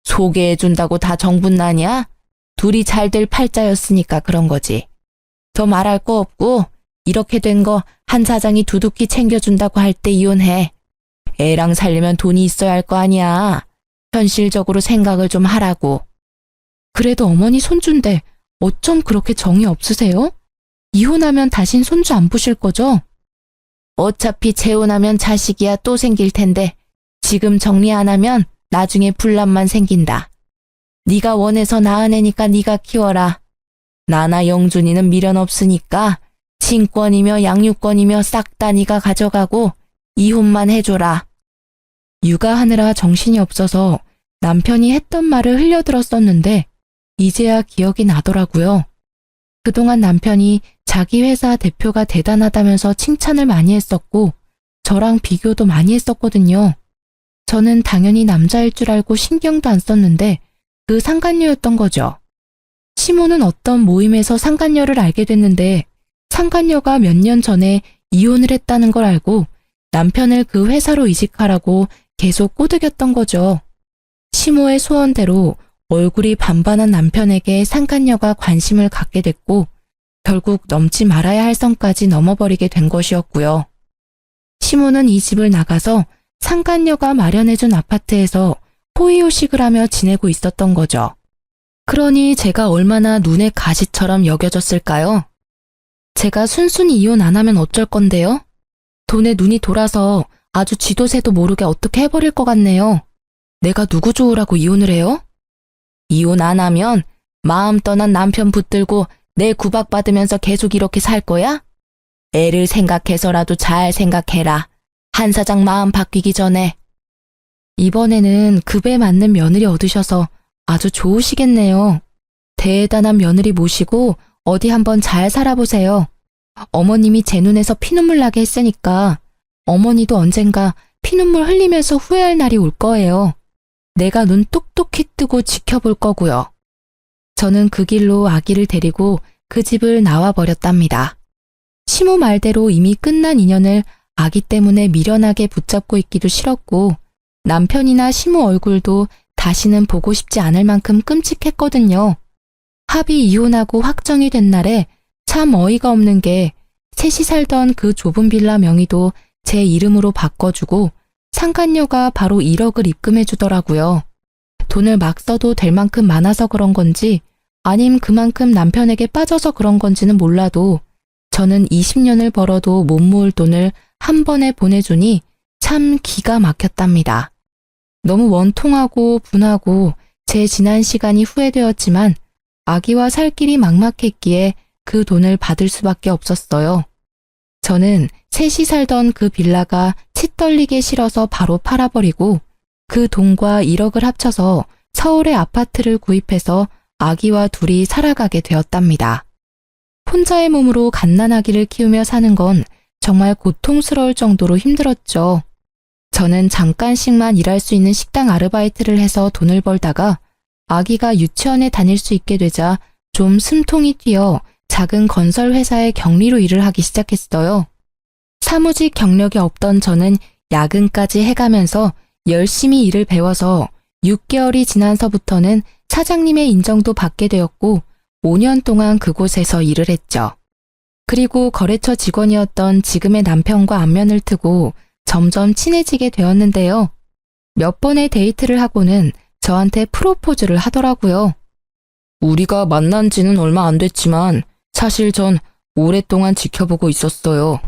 소개해준다고 다 정분나냐? 둘이 잘 될 팔자였으니까 그런 거지. 더 말할 거 없고 이렇게 된 거 한 사장이 두둑히 챙겨준다고 할 때 이혼해. 애랑 살려면 돈이 있어야 할 거 아니야. 현실적으로 생각을 좀 하라고. 그래도 어머니 손주인데 어쩜 그렇게 정이 없으세요? 이혼하면 다신 손주 안 보실 거죠? 어차피 재혼하면 자식이야 또 생길 텐데 지금 정리 안 하면 나중에 분란만 생긴다. 네가 원해서 낳은 애니까 네가 키워라. 나나 영준이는 미련 없으니까 친권이며 양육권이며 싹 다 네가 가져가고 이혼만 해줘라. 육아하느라 정신이 없어서 남편이 했던 말을 흘려들었었는데 이제야 기억이 나더라고요. 그동안 남편이 자기 회사 대표가 대단하다면서 칭찬을 많이 했었고 저랑 비교도 많이 했었거든요. 저는 당연히 남자일 줄 알고 신경도 안 썼는데 그 상간녀였던 거죠. 시모는 어떤 모임에서 상간녀를 알게 됐는데 상간녀가 몇 년 전에 이혼을 했다는 걸 알고 남편을 그 회사로 이직하라고 계속 꼬드겼던 거죠. 시모의 소원대로 얼굴이 반반한 남편에게 상간녀가 관심을 갖게 됐고 결국 넘지 말아야 할 선까지 넘어버리게 된 것이었고요. 시모는 이 집을 나가서 상간녀가 마련해준 아파트에서 호의호식을 하며 지내고 있었던 거죠. 그러니 제가 얼마나 눈의 가시처럼 여겨졌을까요? 제가 순순히 이혼 안 하면 어쩔 건데요? 돈에 눈이 돌아서 아주 쥐도 새도 모르게 어떻게 해버릴 것 같네요. 내가 누구 좋으라고 이혼을 해요? 이혼 안 하면 마음 떠난 남편 붙들고 내 구박받으면서 계속 이렇게 살 거야? 애를 생각해서라도 잘 생각해라. 한 사장 마음 바뀌기 전에. 이번에는 급에 맞는 며느리 얻으셔서 아주 좋으시겠네요. 대단한 며느리 모시고 어디 한번 잘 살아보세요. 어머님이 제 눈에서 피눈물 나게 했으니까 어머니도 언젠가 피눈물 흘리면서 후회할 날이 올 거예요. 내가 눈 똑똑히 뜨고 지켜볼 거고요. 저는 그 길로 아기를 데리고 그 집을 나와버렸답니다. 시모 말대로 이미 끝난 인연을 아기 때문에 미련하게 붙잡고 있기도 싫었고 남편이나 시모 얼굴도 다시는 보고 싶지 않을 만큼 끔찍했거든요. 합의 이혼하고 확정이 된 날에 참 어이가 없는 게 셋이 살던 그 좁은 빌라 명의도 제 이름으로 바꿔주고 상간녀가 바로 1억을 입금해 주더라고요. 돈을 막 써도 될 만큼 많아서 그런 건지 아님 그만큼 남편에게 빠져서 그런 건지는 몰라도 저는 20년을 벌어도 못 모을 돈을 한 번에 보내주니 참 기가 막혔답니다. 너무 원통하고 분하고 제 지난 시간이 후회되었지만 아기와 살 길이 막막했기에 그 돈을 받을 수밖에 없었어요. 저는 셋이 살던 그 빌라가 치떨리게 싫어서 바로 팔아버리고 그 돈과 1억을 합쳐서 서울의 아파트를 구입해서 아기와 둘이 살아가게 되었답니다. 혼자의 몸으로 갓난아기를 키우며 사는 건 정말 고통스러울 정도로 힘들었죠. 저는 잠깐씩만 일할 수 있는 식당 아르바이트를 해서 돈을 벌다가 아기가 유치원에 다닐 수 있게 되자 좀 숨통이 튀어 작은 건설 회사의 경리로 일을 하기 시작했어요. 사무직 경력이 없던 저는 야근까지 해가면서 열심히 일을 배워서 6개월이 지나서부터는 사장님의 인정도 받게 되었고 5년 동안 그곳에서 일을 했죠. 그리고 거래처 직원이었던 지금의 남편과 안면을 트고 점점 친해지게 되었는데요. 몇 번의 데이트를 하고는 저한테 프로포즈를 하더라고요. 우리가 만난 지는 얼마 안 됐지만 사실 전 오랫동안 지켜보고 있었어요.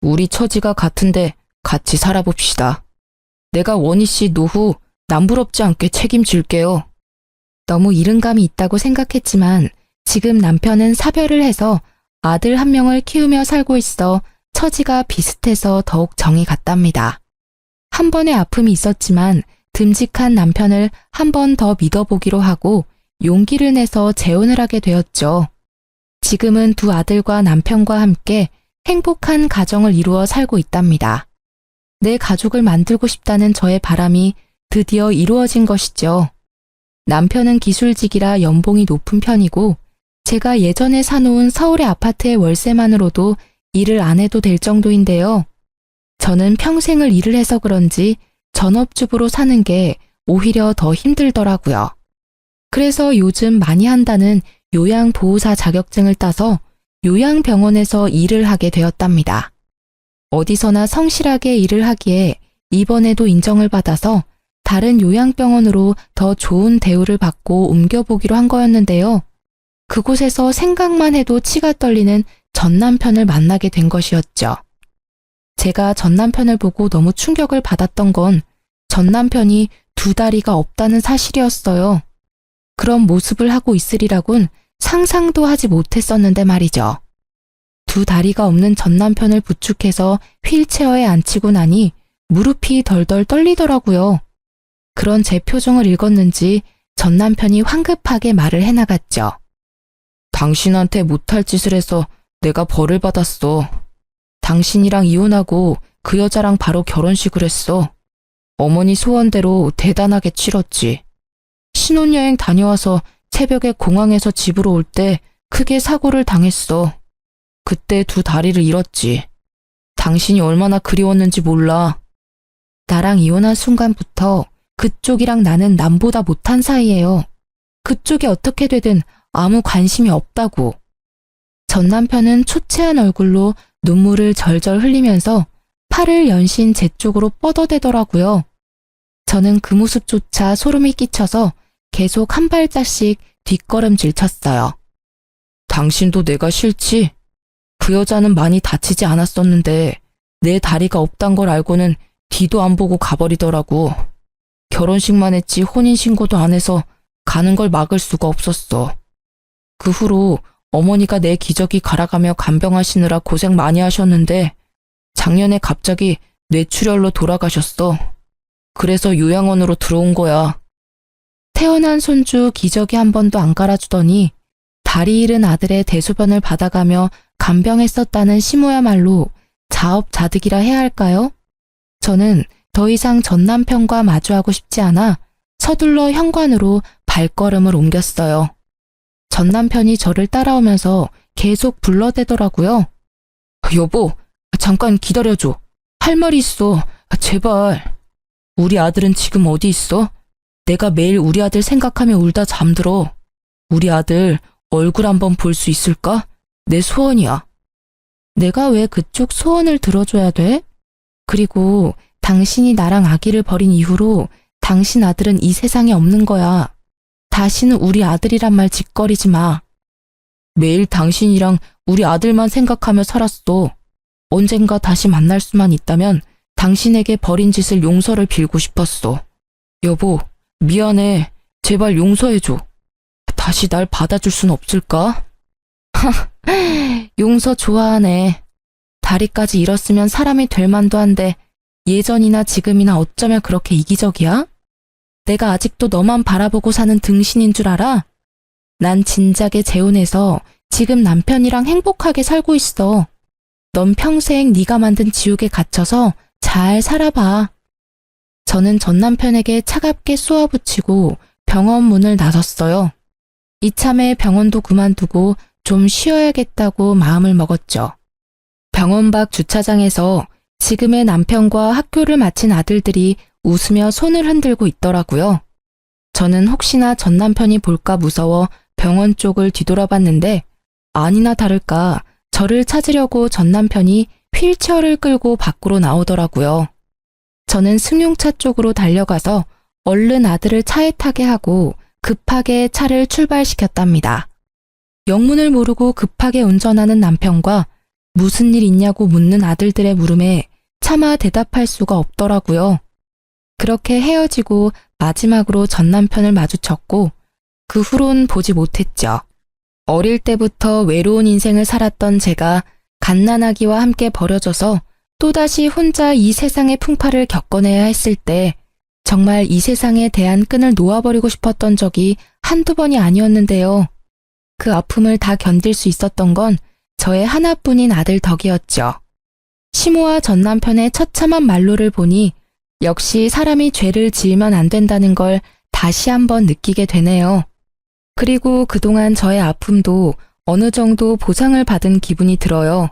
우리 처지가 같은데 같이 살아봅시다. 내가 원희 씨 노후 남부럽지 않게 책임질게요. 너무 이른감이 있다고 생각했지만 지금 남편은 사별을 해서 아들 한 명을 키우며 살고 있어 처지가 비슷해서 더욱 정이 갔답니다. 한 번의 아픔이 있었지만 듬직한 남편을 한 번 더 믿어보기로 하고 용기를 내서 재혼을 하게 되었죠. 지금은 두 아들과 남편과 함께 행복한 가정을 이루어 살고 있답니다. 내 가족을 만들고 싶다는 저의 바람이 드디어 이루어진 것이죠. 남편은 기술직이라 연봉이 높은 편이고 제가 예전에 사놓은 서울의 아파트의 월세만으로도 일을 안 해도 될 정도인데요. 저는 평생을 일을 해서 그런지 전업주부로 사는 게 오히려 더 힘들더라고요. 그래서 요즘 많이 한다는 요양보호사 자격증을 따서 요양병원에서 일을 하게 되었답니다. 어디서나 성실하게 일을 하기에 이번에도 인정을 받아서 다른 요양병원으로 더 좋은 대우를 받고 옮겨보기로 한 거였는데요. 그곳에서 생각만 해도 치가 떨리는 전 남편을 만나게 된 것이었죠. 제가 전 남편을 보고 너무 충격을 받았던 건 전 남편이 두 다리가 없다는 사실이었어요. 그런 모습을 하고 있으리라곤 상상도 하지 못했었는데 말이죠. 두 다리가 없는 전 남편을 부축해서 휠체어에 앉히고 나니 무릎이 덜덜 떨리더라고요. 그런 제 표정을 읽었는지 전 남편이 황급하게 말을 해나갔죠. 당신한테 못할 짓을 해서 내가 벌을 받았어. 당신이랑 이혼하고 그 여자랑 바로 결혼식을 했어. 어머니 소원대로 대단하게 치렀지. 신혼여행 다녀와서 새벽에 공항에서 집으로 올 때 크게 사고를 당했어. 그때 두 다리를 잃었지. 당신이 얼마나 그리웠는지 몰라. 나랑 이혼한 순간부터 그쪽이랑 나는 남보다 못한 사이예요. 그쪽이 어떻게 되든 아무 관심이 없다고. 전 남편은 초췌한 얼굴로 눈물을 절절 흘리면서 팔을 연신 제 쪽으로 뻗어대더라고요. 저는 그 모습조차 소름이 끼쳐서 계속 한 발짝씩 뒷걸음질 쳤어요. 당신도 내가 싫지? 그 여자는 많이 다치지 않았었는데 내 다리가 없단 걸 알고는 뒤도 안 보고 가버리더라고. 결혼식만 했지 혼인신고도 안 해서 가는 걸 막을 수가 없었어. 그 후로 어머니가 내 기저귀 갈아가며 간병하시느라 고생 많이 하셨는데 작년에 갑자기 뇌출혈로 돌아가셨어. 그래서 요양원으로 들어온 거야. 태어난 손주 기저귀 한 번도 안 갈아주더니 다리 잃은 아들의 대소변을 받아가며 간병했었다는 시모야말로 자업자득이라 해야 할까요? 저는 더 이상 전 남편과 마주하고 싶지 않아 서둘러 현관으로 발걸음을 옮겼어요. 전 남편이 저를 따라오면서 계속 불러대더라고요. 여보, 잠깐 기다려줘. 할 말이 있어. 제발. 우리 아들은 지금 어디 있어? 내가 매일 우리 아들 생각하며 울다 잠들어. 우리 아들 얼굴 한번 볼 수 있을까? 내 소원이야. 내가 왜 그쪽 소원을 들어줘야 돼? 그리고 당신이 나랑 아기를 버린 이후로 당신 아들은 이 세상에 없는 거야. 다시는 우리 아들이란 말 짓거리지 마. 매일 당신이랑 우리 아들만 생각하며 살았어. 언젠가 다시 만날 수만 있다면 당신에게 벌인 짓을 용서를 빌고 싶었어. 여보, 미안해. 제발 용서해줘. 다시 날 받아줄 순 없을까? 용서 좋아하네. 다리까지 잃었으면 사람이 될 만도 한데 예전이나 지금이나 어쩌면 그렇게 이기적이야? 내가 아직도 너만 바라보고 사는 등신인 줄 알아? 난 진작에 재혼해서 지금 남편이랑 행복하게 살고 있어. 넌 평생 네가 만든 지옥에 갇혀서 잘 살아봐. 저는 전 남편에게 차갑게 쏘아붙이고 병원 문을 나섰어요. 이참에 병원도 그만두고 좀 쉬어야겠다고 마음을 먹었죠. 병원 밖 주차장에서 지금의 남편과 학교를 마친 아들들이 웃으며 손을 흔들고 있더라고요. 저는 혹시나 전 남편이 볼까 무서워 병원 쪽을 뒤돌아봤는데 아니나 다를까 저를 찾으려고 전 남편이 휠체어를 끌고 밖으로 나오더라고요. 저는 승용차 쪽으로 달려가서 얼른 아들을 차에 타게 하고 급하게 차를 출발시켰답니다. 영문을 모르고 급하게 운전하는 남편과 무슨 일 있냐고 묻는 아들들의 물음에 차마 대답할 수가 없더라고요. 그렇게 헤어지고 마지막으로 전 남편을 마주쳤고 그 후론 보지 못했죠. 어릴 때부터 외로운 인생을 살았던 제가 갓난아기와 함께 버려져서 또다시 혼자 이 세상의 풍파를 겪어내야 했을 때 정말 이 세상에 대한 끈을 놓아버리고 싶었던 적이 한두 번이 아니었는데요. 그 아픔을 다 견딜 수 있었던 건 저의 하나뿐인 아들 덕이었죠. 시모와 전 남편의 처참한 말로를 보니 역시 사람이 죄를 지으면 안 된다는 걸 다시 한번 느끼게 되네요. 그리고 그동안 저의 아픔도 어느 정도 보상을 받은 기분이 들어요.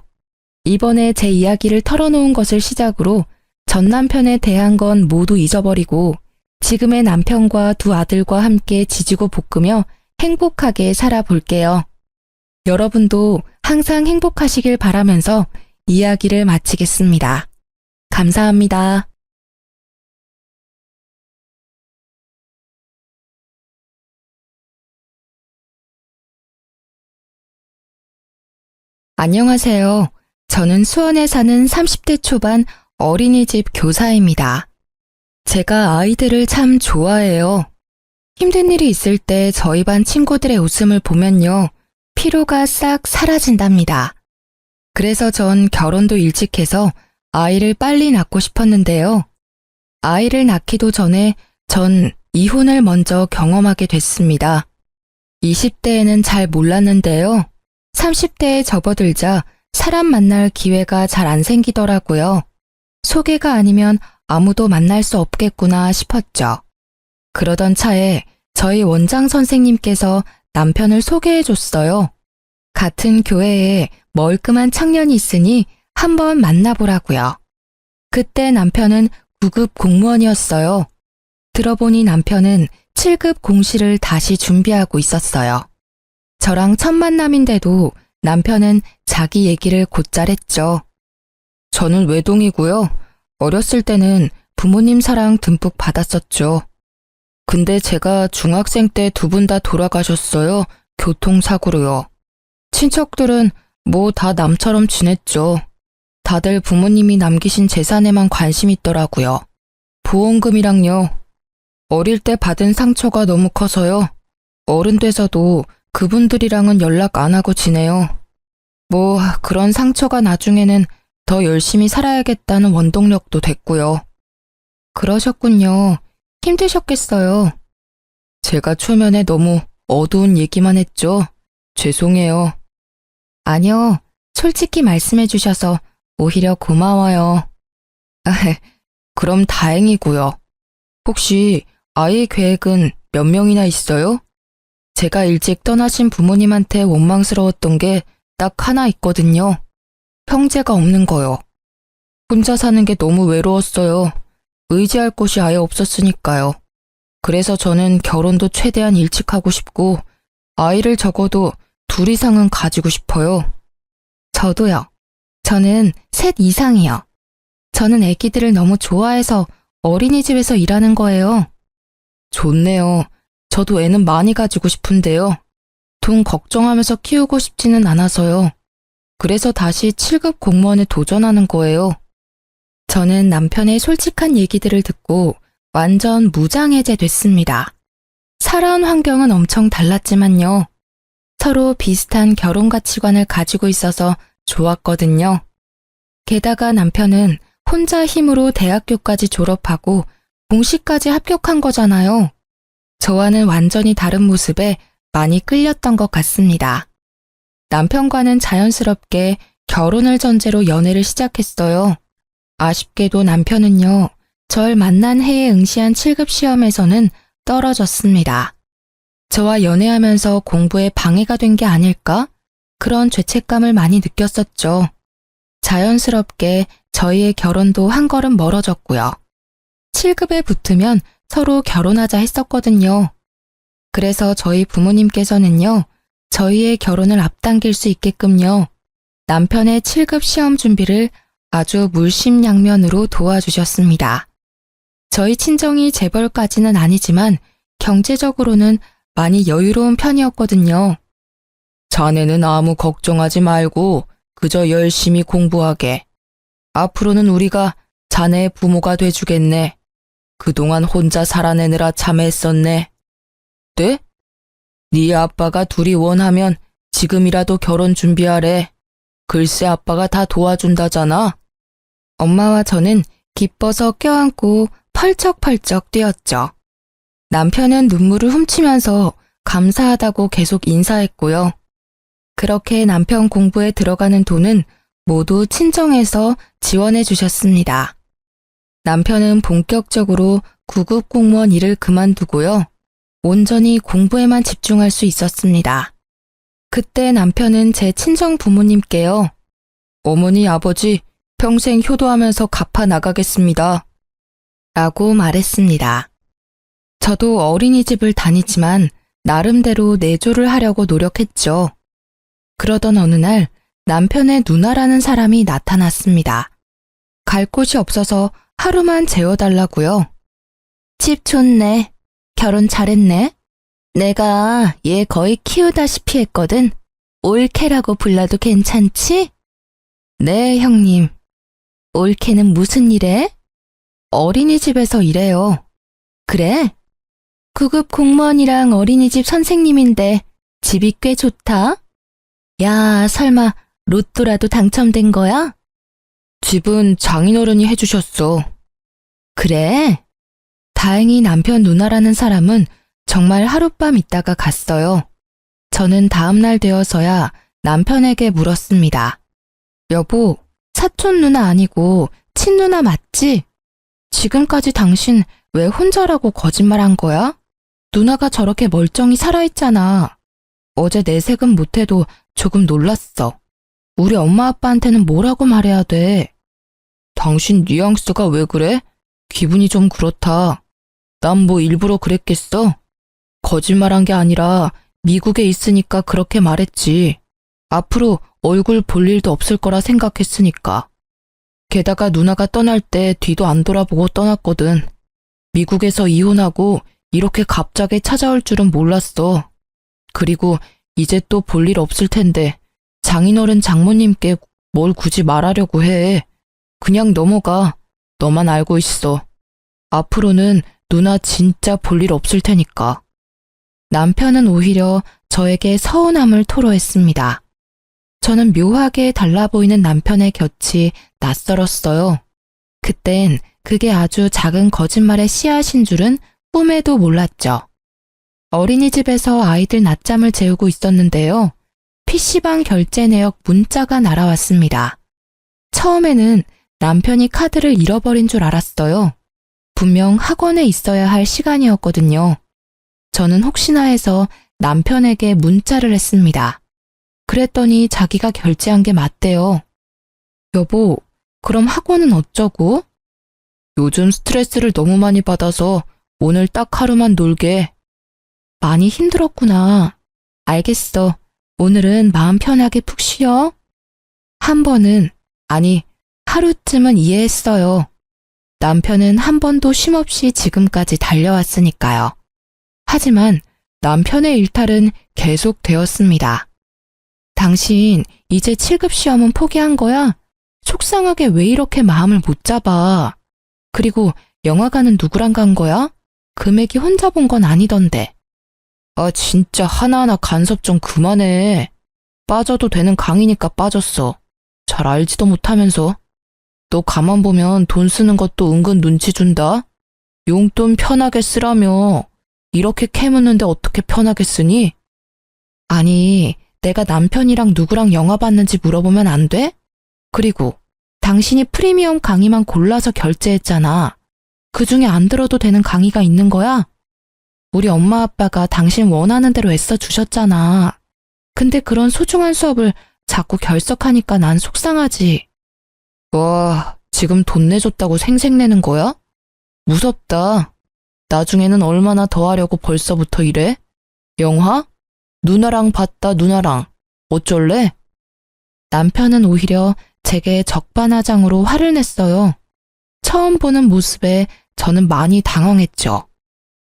이번에 제 이야기를 털어놓은 것을 시작으로 전 남편에 대한 건 모두 잊어버리고 지금의 남편과 두 아들과 함께 지지고 볶으며 행복하게 살아볼게요. 여러분도 항상 행복하시길 바라면서 이야기를 마치겠습니다. 감사합니다. 안녕하세요. 저는 수원에 사는 30대 초반 어린이집 교사입니다. 제가 아이들을 참 좋아해요. 힘든 일이 있을 때 저희 반 친구들의 웃음을 보면요. 피로가 싹 사라진답니다. 그래서 전 결혼도 일찍 해서 아이를 빨리 낳고 싶었는데요. 아이를 낳기도 전에 전 이혼을 먼저 경험하게 됐습니다. 20대에는 잘 몰랐는데요. 30대에 접어들자 사람 만날 기회가 잘 안 생기더라고요. 소개가 아니면 아무도 만날 수 없겠구나 싶었죠. 그러던 차에 저희 원장 선생님께서 남편을 소개해줬어요. 같은 교회에 멀끔한 청년이 있으니 한번 만나보라고요. 그때 남편은 9급 공무원이었어요. 들어보니 남편은 7급 공시를 다시 준비하고 있었어요. 저랑 첫 만남인데도 남편은 자기 얘기를 곧잘 했죠. 저는 외동이고요. 어렸을 때는 부모님 사랑 듬뿍 받았었죠. 근데 제가 중학생 때 두 분 다 돌아가셨어요. 교통사고로요. 친척들은 뭐 다 남처럼 지냈죠. 다들 부모님이 남기신 재산에만 관심 있더라고요. 보험금이랑요. 어릴 때 받은 상처가 너무 커서요. 어른 돼서도 그분들이랑은 연락 안 하고 지내요. 뭐 그런 상처가 나중에는 더 열심히 살아야겠다는 원동력도 됐고요. 그러셨군요. 힘드셨겠어요. 제가 초면에 너무 어두운 얘기만 했죠. 죄송해요. 아니요. 솔직히 말씀해 주셔서 오히려 고마워요. 그럼 다행이고요. 혹시 아이 계획은 몇 명이나 있어요? 제가 일찍 떠나신 부모님한테 원망스러웠던 게 딱 하나 있거든요. 형제가 없는 거요. 혼자 사는 게 너무 외로웠어요. 의지할 곳이 아예 없었으니까요. 그래서 저는 결혼도 최대한 일찍 하고 싶고 아이를 적어도 둘 이상은 가지고 싶어요. 저도요. 저는 셋 이상이요. 저는 애기들을 너무 좋아해서 어린이집에서 일하는 거예요. 좋네요. 저도 애는 많이 가지고 싶은데요. 돈 걱정하면서 키우고 싶지는 않아서요. 그래서 다시 7급 공무원에 도전하는 거예요. 저는 남편의 솔직한 얘기들을 듣고 완전 무장해제 됐습니다. 살아온 환경은 엄청 달랐지만요. 서로 비슷한 결혼 가치관을 가지고 있어서 좋았거든요. 게다가 남편은 혼자 힘으로 대학교까지 졸업하고 공시까지 합격한 거잖아요. 저와는 완전히 다른 모습에 많이 끌렸던 것 같습니다. 남편과는 자연스럽게 결혼을 전제로 연애를 시작했어요. 아쉽게도 남편은요, 절 만난 해에 응시한 7급 시험에서는 떨어졌습니다. 저와 연애하면서 공부에 방해가 된 게 아닐까? 그런 죄책감을 많이 느꼈었죠. 자연스럽게 저희의 결혼도 한 걸음 멀어졌고요. 7급에 붙으면 서로 결혼하자 했었거든요. 그래서 저희 부모님께서는요, 저희의 결혼을 앞당길 수 있게끔요, 남편의 7급 시험 준비를 아주 물심양면으로 도와주셨습니다. 저희 친정이 재벌까지는 아니지만 경제적으로는 많이 여유로운 편이었거든요. 자네는 아무 걱정하지 말고 그저 열심히 공부하게. 앞으로는 우리가 자네의 부모가 돼주겠네. 그동안 혼자 살아내느라 참 애썼네. 네? 네 아빠가 둘이 원하면 지금이라도 결혼 준비하래. 글쎄 아빠가 다 도와준다잖아. 엄마와 저는 기뻐서 껴안고 펄쩍펄쩍 뛰었죠. 남편은 눈물을 훔치면서 감사하다고 계속 인사했고요. 그렇게 남편 공부에 들어가는 돈은 모두 친정에서 지원해 주셨습니다. 남편은 본격적으로 9급 공무원 일을 그만두고요. 온전히 공부에만 집중할 수 있었습니다. 그때 남편은 제 친정 부모님께요. 어머니, 아버지, 평생 효도하면서 갚아 나가겠습니다. 라고 말했습니다. 저도 어린이집을 다니지만 나름대로 내조를 하려고 노력했죠. 그러던 어느 날 남편의 누나라는 사람이 나타났습니다. 갈 곳이 없어서 하루만 재워달라고요. 집 좋네. 결혼 잘했네. 내가 얘 거의 키우다시피 했거든. 올케라고 불러도 괜찮지? 네, 형님. 올케는 무슨 일해? 어린이집에서 일해요. 그래? 9급 공무원이랑 어린이집 선생님인데 집이 꽤 좋다? 야, 설마 로또라도 당첨된 거야? 집은 장인어른이 해주셨어. 그래? 다행히 남편 누나라는 사람은 정말 하룻밤 있다가 갔어요. 저는 다음날 되어서야 남편에게 물었습니다. 여보, 사촌 누나 아니고 친누나 맞지? 지금까지 당신 왜 혼자라고 거짓말한 거야? 누나가 저렇게 멀쩡히 살아있잖아. 어제 내색은 못해도 조금 놀랐어. 우리 엄마 아빠한테는 뭐라고 말해야 돼? 당신 뉘앙스가 왜 그래? 기분이 좀 그렇다. 난 뭐 일부러 그랬겠어? 거짓말한 게 아니라 미국에 있으니까 그렇게 말했지. 앞으로 얼굴 볼 일도 없을 거라 생각했으니까. 게다가 누나가 떠날 때 뒤도 안 돌아보고 떠났거든. 미국에서 이혼하고 이렇게 갑자기 찾아올 줄은 몰랐어. 그리고 이제 또 볼 일 없을 텐데 장인어른 장모님께 뭘 굳이 말하려고 해. 그냥 넘어가. 너만 알고 있어. 앞으로는 누나 진짜 볼 일 없을 테니까. 남편은 오히려 저에게 서운함을 토로했습니다. 저는 묘하게 달라 보이는 남편의 곁이 낯설었어요. 그땐 그게 아주 작은 거짓말의 씨앗인 줄은 꿈에도 몰랐죠. 어린이집에서 아이들 낮잠을 재우고 있었는데요. PC방 결제 내역 문자가 날아왔습니다. 처음에는 남편이 카드를 잃어버린 줄 알았어요. 분명 학원에 있어야 할 시간이었거든요. 저는 혹시나 해서 남편에게 문자를 했습니다. 그랬더니 자기가 결제한 게 맞대요. 여보, 그럼 학원은 어쩌고? 요즘 스트레스를 너무 많이 받아서 오늘 딱 하루만 놀게. 많이 힘들었구나. 알겠어. 오늘은 마음 편하게 푹 쉬어. 한 번은, 아니, 하루쯤은 이해했어요. 남편은 한 번도 쉼없이 지금까지 달려왔으니까요. 하지만 남편의 일탈은 계속되었습니다. 당신 이제 7급 시험은 포기한 거야? 속상하게 왜 이렇게 마음을 못 잡아? 그리고 영화관은 누구랑 간 거야? 금액이 혼자 본 건 아니던데. 아, 진짜 하나하나 간섭 좀 그만해. 빠져도 되는 강이니까 빠졌어. 잘 알지도 못하면서. 너 가만 보면 돈 쓰는 것도 은근 눈치 준다? 용돈 편하게 쓰라며. 이렇게 캐묻는데 어떻게 편하게 쓰니? 아니, 내가 남편이랑 누구랑 영화 봤는지 물어보면 안 돼? 그리고 당신이 프리미엄 강의만 골라서 결제했잖아. 그중에 안 들어도 되는 강의가 있는 거야? 우리 엄마 아빠가 당신 원하는 대로 애써 주셨잖아. 근데 그런 소중한 수업을 자꾸 결석하니까 난 속상하지. 와, 지금 돈 내줬다고 생색내는 거야? 무섭다. 나중에는 얼마나 더 하려고 벌써부터 이래? 영화? 누나랑 봤다, 누나랑. 어쩔래? 남편은 오히려 제게 적반하장으로 화를 냈어요. 처음 보는 모습에 저는 많이 당황했죠.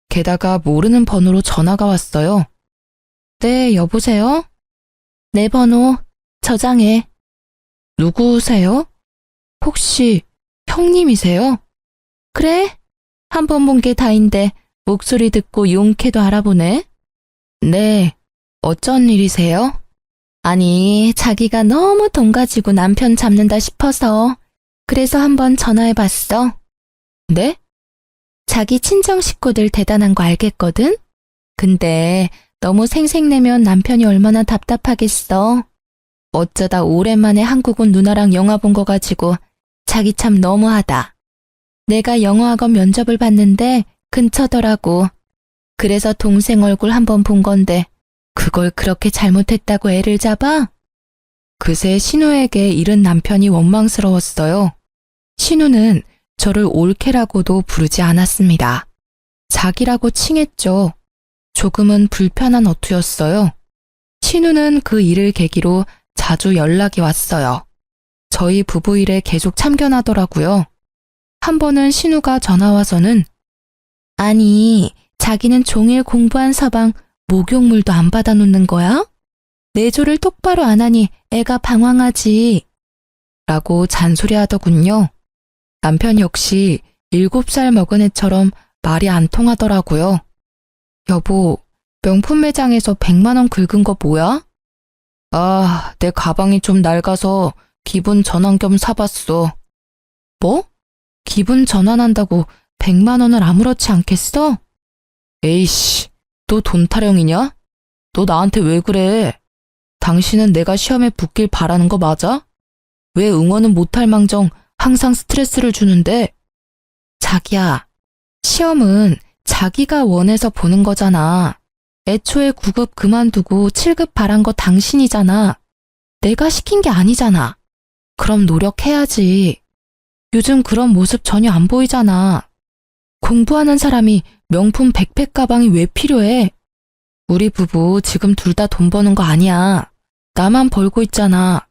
게다가 모르는 번호로 전화가 왔어요. 네, 여보세요? 내 번호 저장해. 누구세요? 혹시 형님이세요? 그래? 한 번 본 게 다인데 목소리 듣고 용케도 알아보네. 네, 어쩐 일이세요? 아니, 자기가 너무 돈 가지고 남편 잡는다 싶어서 그래서 한번 전화해봤어. 네? 자기 친정 식구들 대단한 거 알겠거든? 근데 너무 생색내면 남편이 얼마나 답답하겠어. 어쩌다 오랜만에 한국 온 누나랑 영화 본 거 가지고 자기 참 너무하다. 내가 영어학원 면접을 봤는데 근처더라고. 그래서 동생 얼굴 한번 본 건데 그걸 그렇게 잘못했다고 애를 잡아? 그새 신우에게 잃은 남편이 원망스러웠어요. 신우는 저를 올케라고도 부르지 않았습니다. 자기라고 칭했죠. 조금은 불편한 어투였어요. 신우는 그 일을 계기로 자주 연락이 왔어요. 저희 부부 일에 계속 참견하더라고요. 한 번은 신우가 전화와서는 아니, 자기는 종일 공부한 서방 목욕물도 안 받아놓는 거야? 내조를 똑바로 안 하니 애가 방황하지. 라고 잔소리하더군요. 남편 역시 7살 먹은 애처럼 말이 안 통하더라고요. 여보, 명품 매장에서 100만 원 긁은 거 뭐야? 아, 내 가방이 좀 낡아서 기분 전환 겸 사봤어. 뭐? 기분 전환한다고 100만 원을 아무렇지 않겠어? 에이씨, 너 돈 타령이냐? 너 나한테 왜 그래? 당신은 내가 시험에 붙길 바라는 거 맞아? 왜 응원은 못할 망정 항상 스트레스를 주는데? 자기야, 시험은 자기가 원해서 보는 거잖아. 애초에 9급 그만두고 7급 바란 거 당신이잖아. 내가 시킨 게 아니잖아. 그럼 노력해야지. 요즘 그런 모습 전혀 안 보이잖아. 공부하는 사람이 명품 백팩 가방이 왜 필요해? 우리 부부 지금 둘 다 돈 버는 거 아니야. 나만 벌고 있잖아.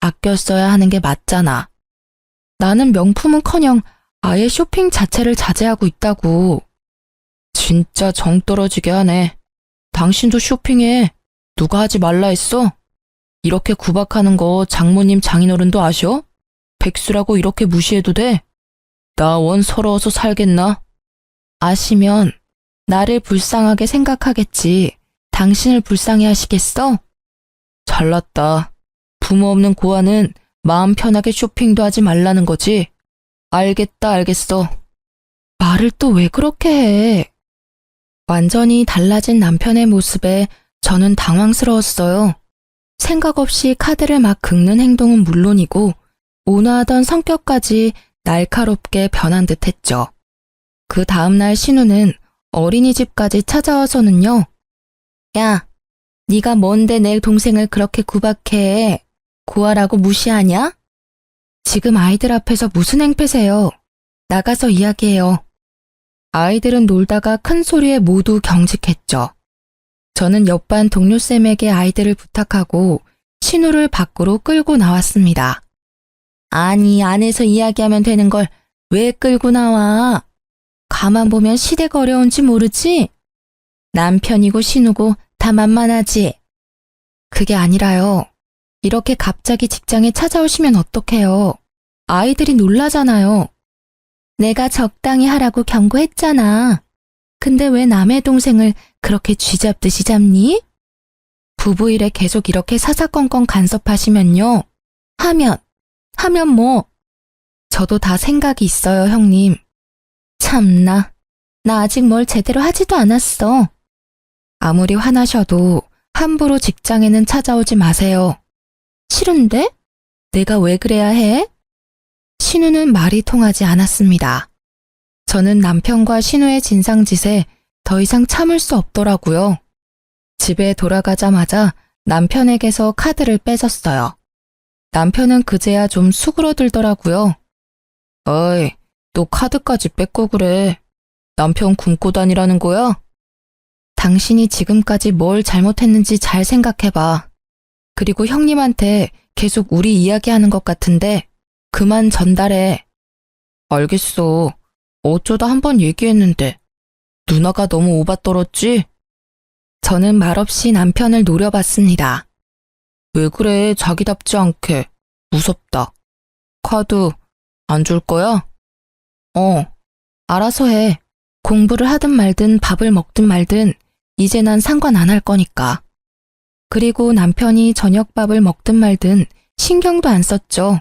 아껴 써야 하는 게 맞잖아. 나는 명품은커녕 아예 쇼핑 자체를 자제하고 있다고. 진짜 정 떨어지게 하네. 당신도 쇼핑해. 누가 하지 말라 했어? 이렇게 구박하는 거 장모님 장인어른도 아셔? 백수라고 이렇게 무시해도 돼? 나 원 서러워서 살겠나? 아시면 나를 불쌍하게 생각하겠지. 당신을 불쌍해 하시겠어? 잘났다. 부모 없는 고아는 마음 편하게 쇼핑도 하지 말라는 거지. 알겠다, 알겠어. 말을 또 왜 그렇게 해? 완전히 달라진 남편의 모습에 저는 당황스러웠어요. 생각 없이 카드를 막 긁는 행동은 물론이고 온화하던 성격까지 날카롭게 변한 듯 했죠. 그 다음날 신우는 어린이집까지 찾아와서는요. 야, 네가 뭔데 내 동생을 그렇게 구박해? 고아라고 무시하냐? 지금 아이들 앞에서 무슨 행패세요? 나가서 이야기해요. 아이들은 놀다가 큰 소리에 모두 경직했죠. 저는 옆반 동료쌤에게 아이들을 부탁하고 신우를 밖으로 끌고 나왔습니다. 아니, 안에서 이야기하면 되는 걸 왜 끌고 나와? 가만 보면 시대가 어려운지 모르지? 남편이고 신우고 다 만만하지? 그게 아니라요. 이렇게 갑자기 직장에 찾아오시면 어떡해요? 아이들이 놀라잖아요. 내가 적당히 하라고 경고했잖아. 근데 왜 남의 동생을 그렇게 쥐잡듯이 잡니? 부부 일에 계속 이렇게 사사건건 간섭하시면요. 하면 뭐? 저도 다 생각이 있어요, 형님. 참나, 나 아직 뭘 제대로 하지도 않았어. 아무리 화나셔도 함부로 직장에는 찾아오지 마세요. 싫은데? 내가 왜 그래야 해? 신우는 말이 통하지 않았습니다. 저는 남편과 신우의 진상짓에 더 이상 참을 수 없더라고요. 집에 돌아가자마자 남편에게서 카드를 뺏었어요. 남편은 그제야 좀 수그러들더라고요. 어이, 너 카드까지 뺏고 그래. 남편 굶고 다니라는 거야? 당신이 지금까지 뭘 잘못했는지 잘 생각해봐. 그리고 형님한테 계속 우리 이야기하는 것 같은데 그만 전달해. 알겠어. 어쩌다 한번 얘기했는데 누나가 너무 오바 떨었지? 저는 말없이 남편을 노려봤습니다. 왜 그래, 자기답지 않게. 무섭다. 카드 안 줄 거야? 알아서 해. 공부를 하든 말든 밥을 먹든 말든 이제 난 상관 안 할 거니까. 그리고 남편이 저녁밥을 먹든 말든 신경도 안 썼죠.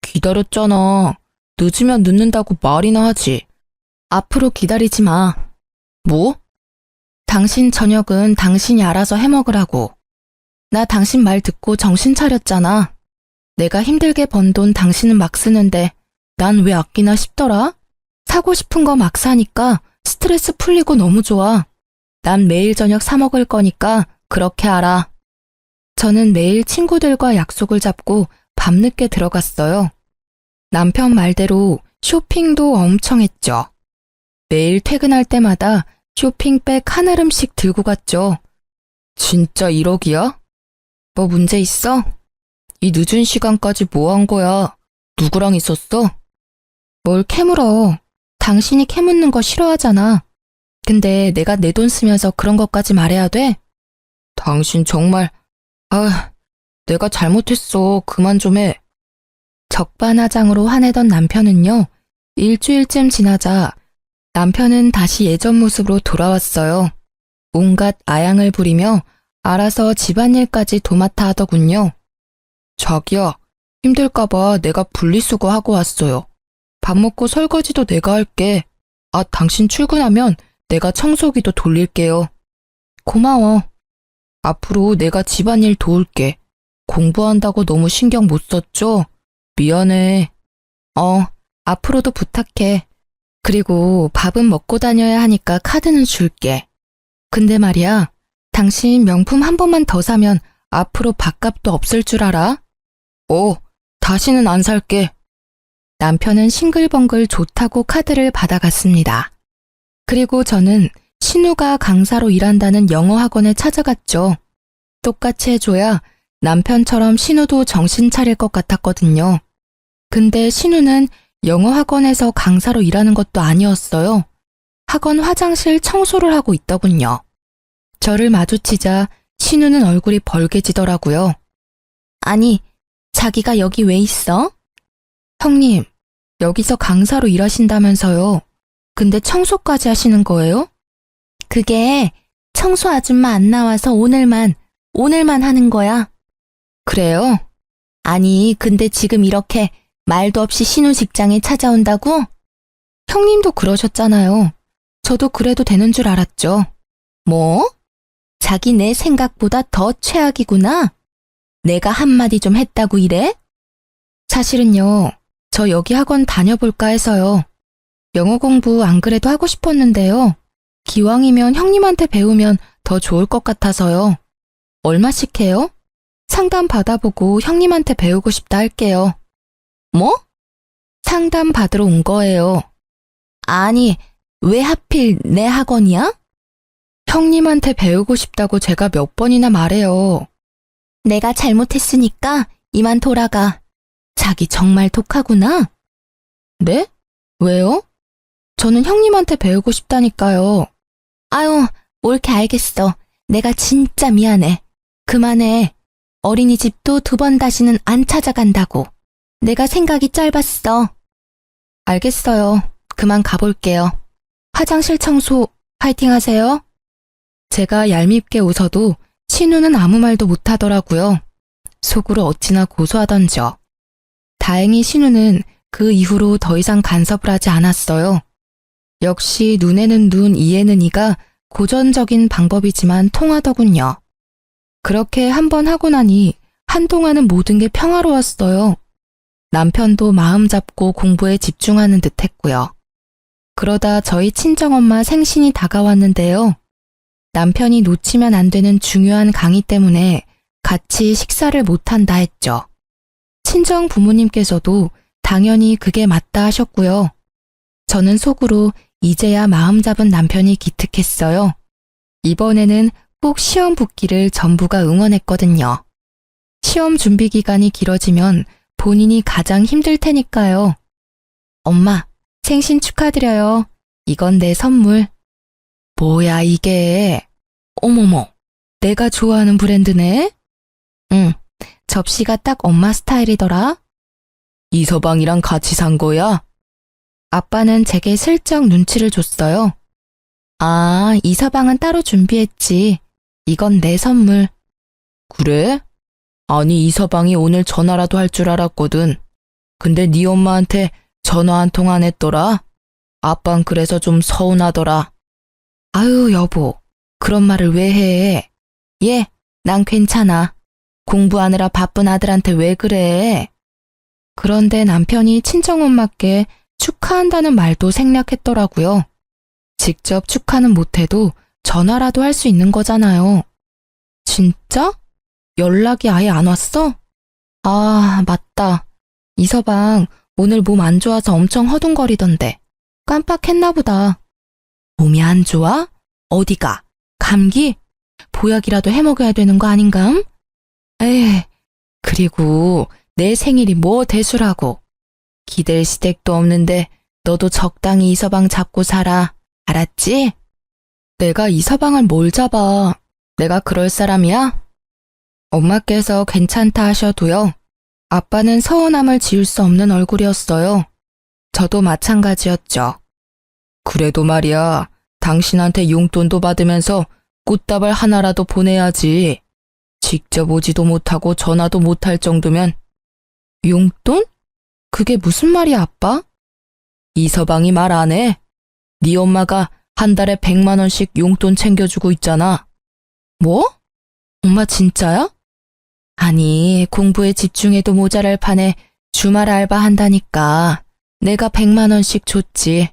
기다렸잖아. 늦으면 늦는다고 말이나 하지. 앞으로 기다리지 마. 뭐? 당신 저녁은 당신이 알아서 해먹으라고. 나 당신 말 듣고 정신 차렸잖아. 내가 힘들게 번 돈 당신은 막 쓰는데 난 왜 아끼나 싶더라? 사고 싶은 거 막 사니까 스트레스 풀리고 너무 좋아. 난 매일 저녁 사 먹을 거니까 그렇게 알아. 저는 매일 친구들과 약속을 잡고 밤늦게 들어갔어요. 남편 말대로 쇼핑도 엄청 했죠. 매일 퇴근할 때마다 쇼핑백 한 알음씩 들고 갔죠. 진짜 1억이야? 뭐 문제 있어? 이 늦은 시간까지 뭐 한 거야? 누구랑 있었어? 뭘 캐물어. 당신이 캐묻는 거 싫어하잖아. 근데 내가 내 돈 쓰면서 그런 것까지 말해야 돼? 당신 정말... 내가 잘못했어. 그만 좀 해. 적반하장으로 화내던 남편은요. 일주일쯤 지나자 남편은 다시 예전 모습으로 돌아왔어요. 온갖 아양을 부리며 알아서 집안일까지 도맡아 하더군요. 자기야, 힘들까봐 내가 분리수거하고 왔어요. 밥 먹고 설거지도 내가 할게. 당신 출근하면 내가 청소기도 돌릴게요. 고마워. 앞으로 내가 집안일 도울게. 공부한다고 너무 신경 못 썼죠? 미안해. 앞으로도 부탁해. 그리고 밥은 먹고 다녀야 하니까 카드는 줄게. 근데 말이야, 당신 명품 한 번만 더 사면 앞으로 밥값도 없을 줄 알아? 다시는 안 살게. 남편은 싱글벙글 좋다고 카드를 받아갔습니다. 그리고 저는 신우가 강사로 일한다는 영어 학원에 찾아갔죠. 똑같이 해줘야 남편처럼 신우도 정신 차릴 것 같았거든요. 근데 신우는 영어 학원에서 강사로 일하는 것도 아니었어요. 학원 화장실 청소를 하고 있더군요. 저를 마주치자 신우는 얼굴이 벌개지더라고요. 아니, 자기가 여기 왜 있어? 형님, 여기서 강사로 일하신다면서요. 근데 청소까지 하시는 거예요? 그게 청소 아줌마 안 나와서 오늘만 하는 거야. 그래요? 아니, 근데 지금 이렇게 말도 없이 신우 직장에 찾아온다고? 형님도 그러셨잖아요. 저도 그래도 되는 줄 알았죠. 뭐? 자기 내 생각보다 더 최악이구나? 내가 한마디 좀 했다고 이래? 사실은요, 저 여기 학원 다녀볼까 해서요. 영어 공부 안 그래도 하고 싶었는데요. 기왕이면 형님한테 배우면 더 좋을 것 같아서요. 얼마씩 해요? 상담 받아보고 형님한테 배우고 싶다 할게요. 뭐? 상담 받으러 온 거예요. 아니, 왜 하필 내 학원이야? 형님한테 배우고 싶다고 제가 몇 번이나 말해요. 내가 잘못했으니까 이만 돌아가. 자기 정말 독하구나. 네? 왜요? 저는 형님한테 배우고 싶다니까요. 아유, 옳게 알겠어. 내가 진짜 미안해. 그만해. 어린이집도 2번 다시는 안 찾아간다고. 내가 생각이 짧았어. 알겠어요. 그만 가볼게요. 화장실 청소 파이팅 하세요. 제가 얄밉게 웃어도 신우는 아무 말도 못하더라고요. 속으로 어찌나 고소하던지요. 다행히 신우는 그 이후로 더 이상 간섭을 하지 않았어요. 역시 눈에는 눈, 이에는 이가 고전적인 방법이지만 통하더군요. 그렇게 한번 하고 나니 한동안은 모든 게 평화로웠어요. 남편도 마음 잡고 공부에 집중하는 듯 했고요. 그러다 저희 친정엄마 생신이 다가왔는데요. 남편이 놓치면 안 되는 중요한 강의 때문에 같이 식사를 못한다 했죠. 친정 부모님께서도 당연히 그게 맞다 하셨고요. 저는 속으로 이제야 마음 잡은 남편이 기특했어요. 이번에는 꼭 시험 붙기를 전부가 응원했거든요. 시험 준비 기간이 길어지면 본인이 가장 힘들 테니까요. 엄마, 생신 축하드려요. 이건 내 선물. 뭐야 이게? 어머머, 내가 좋아하는 브랜드네? 응, 접시가 딱 엄마 스타일이더라. 이서방이랑 같이 산 거야? 아빠는 제게 슬쩍 눈치를 줬어요. 아, 이서방은 따로 준비했지. 이건 내 선물. 그래? 아니, 이서방이 오늘 전화라도 할 줄 알았거든. 근데 네 엄마한테 전화 한 통 안 했더라? 아빤 그래서 좀 서운하더라. 아유, 여보, 그런 말을 왜 해? 예, 난 괜찮아. 공부하느라 바쁜 아들한테 왜 그래? 그런데 남편이 친정엄마께 축하한다는 말도 생략했더라고요. 직접 축하는 못해도 전화라도 할 수 있는 거잖아요. 진짜? 연락이 아예 안 왔어? 아, 맞다. 이서방 오늘 몸 안 좋아서 엄청 허둥거리던데. 깜빡했나 보다. 몸이 안 좋아? 어디가? 감기? 보약이라도 해먹어야 되는 거 아닌감? 에이, 그리고 내 생일이 뭐 대수라고. 기댈 시댁도 없는데 너도 적당히 이서방 잡고 살아. 알았지? 내가 이서방을 뭘 잡아. 내가 그럴 사람이야? 엄마께서 괜찮다 하셔도요. 아빠는 서운함을 지울 수 없는 얼굴이었어요. 저도 마찬가지였죠. 그래도 말이야, 당신한테 용돈도 받으면서 꽃다발 하나라도 보내야지. 직접 오지도 못하고 전화도 못할 정도면. 용돈? 그게 무슨 말이야, 아빠? 이서방이 말 안 해? 네 엄마가 한 달에 100만 원씩 용돈 챙겨주고 있잖아. 뭐? 엄마 진짜야? 아니, 공부에 집중해도 모자랄 판에 주말 알바 한다니까. 내가 100만 원씩 줬지.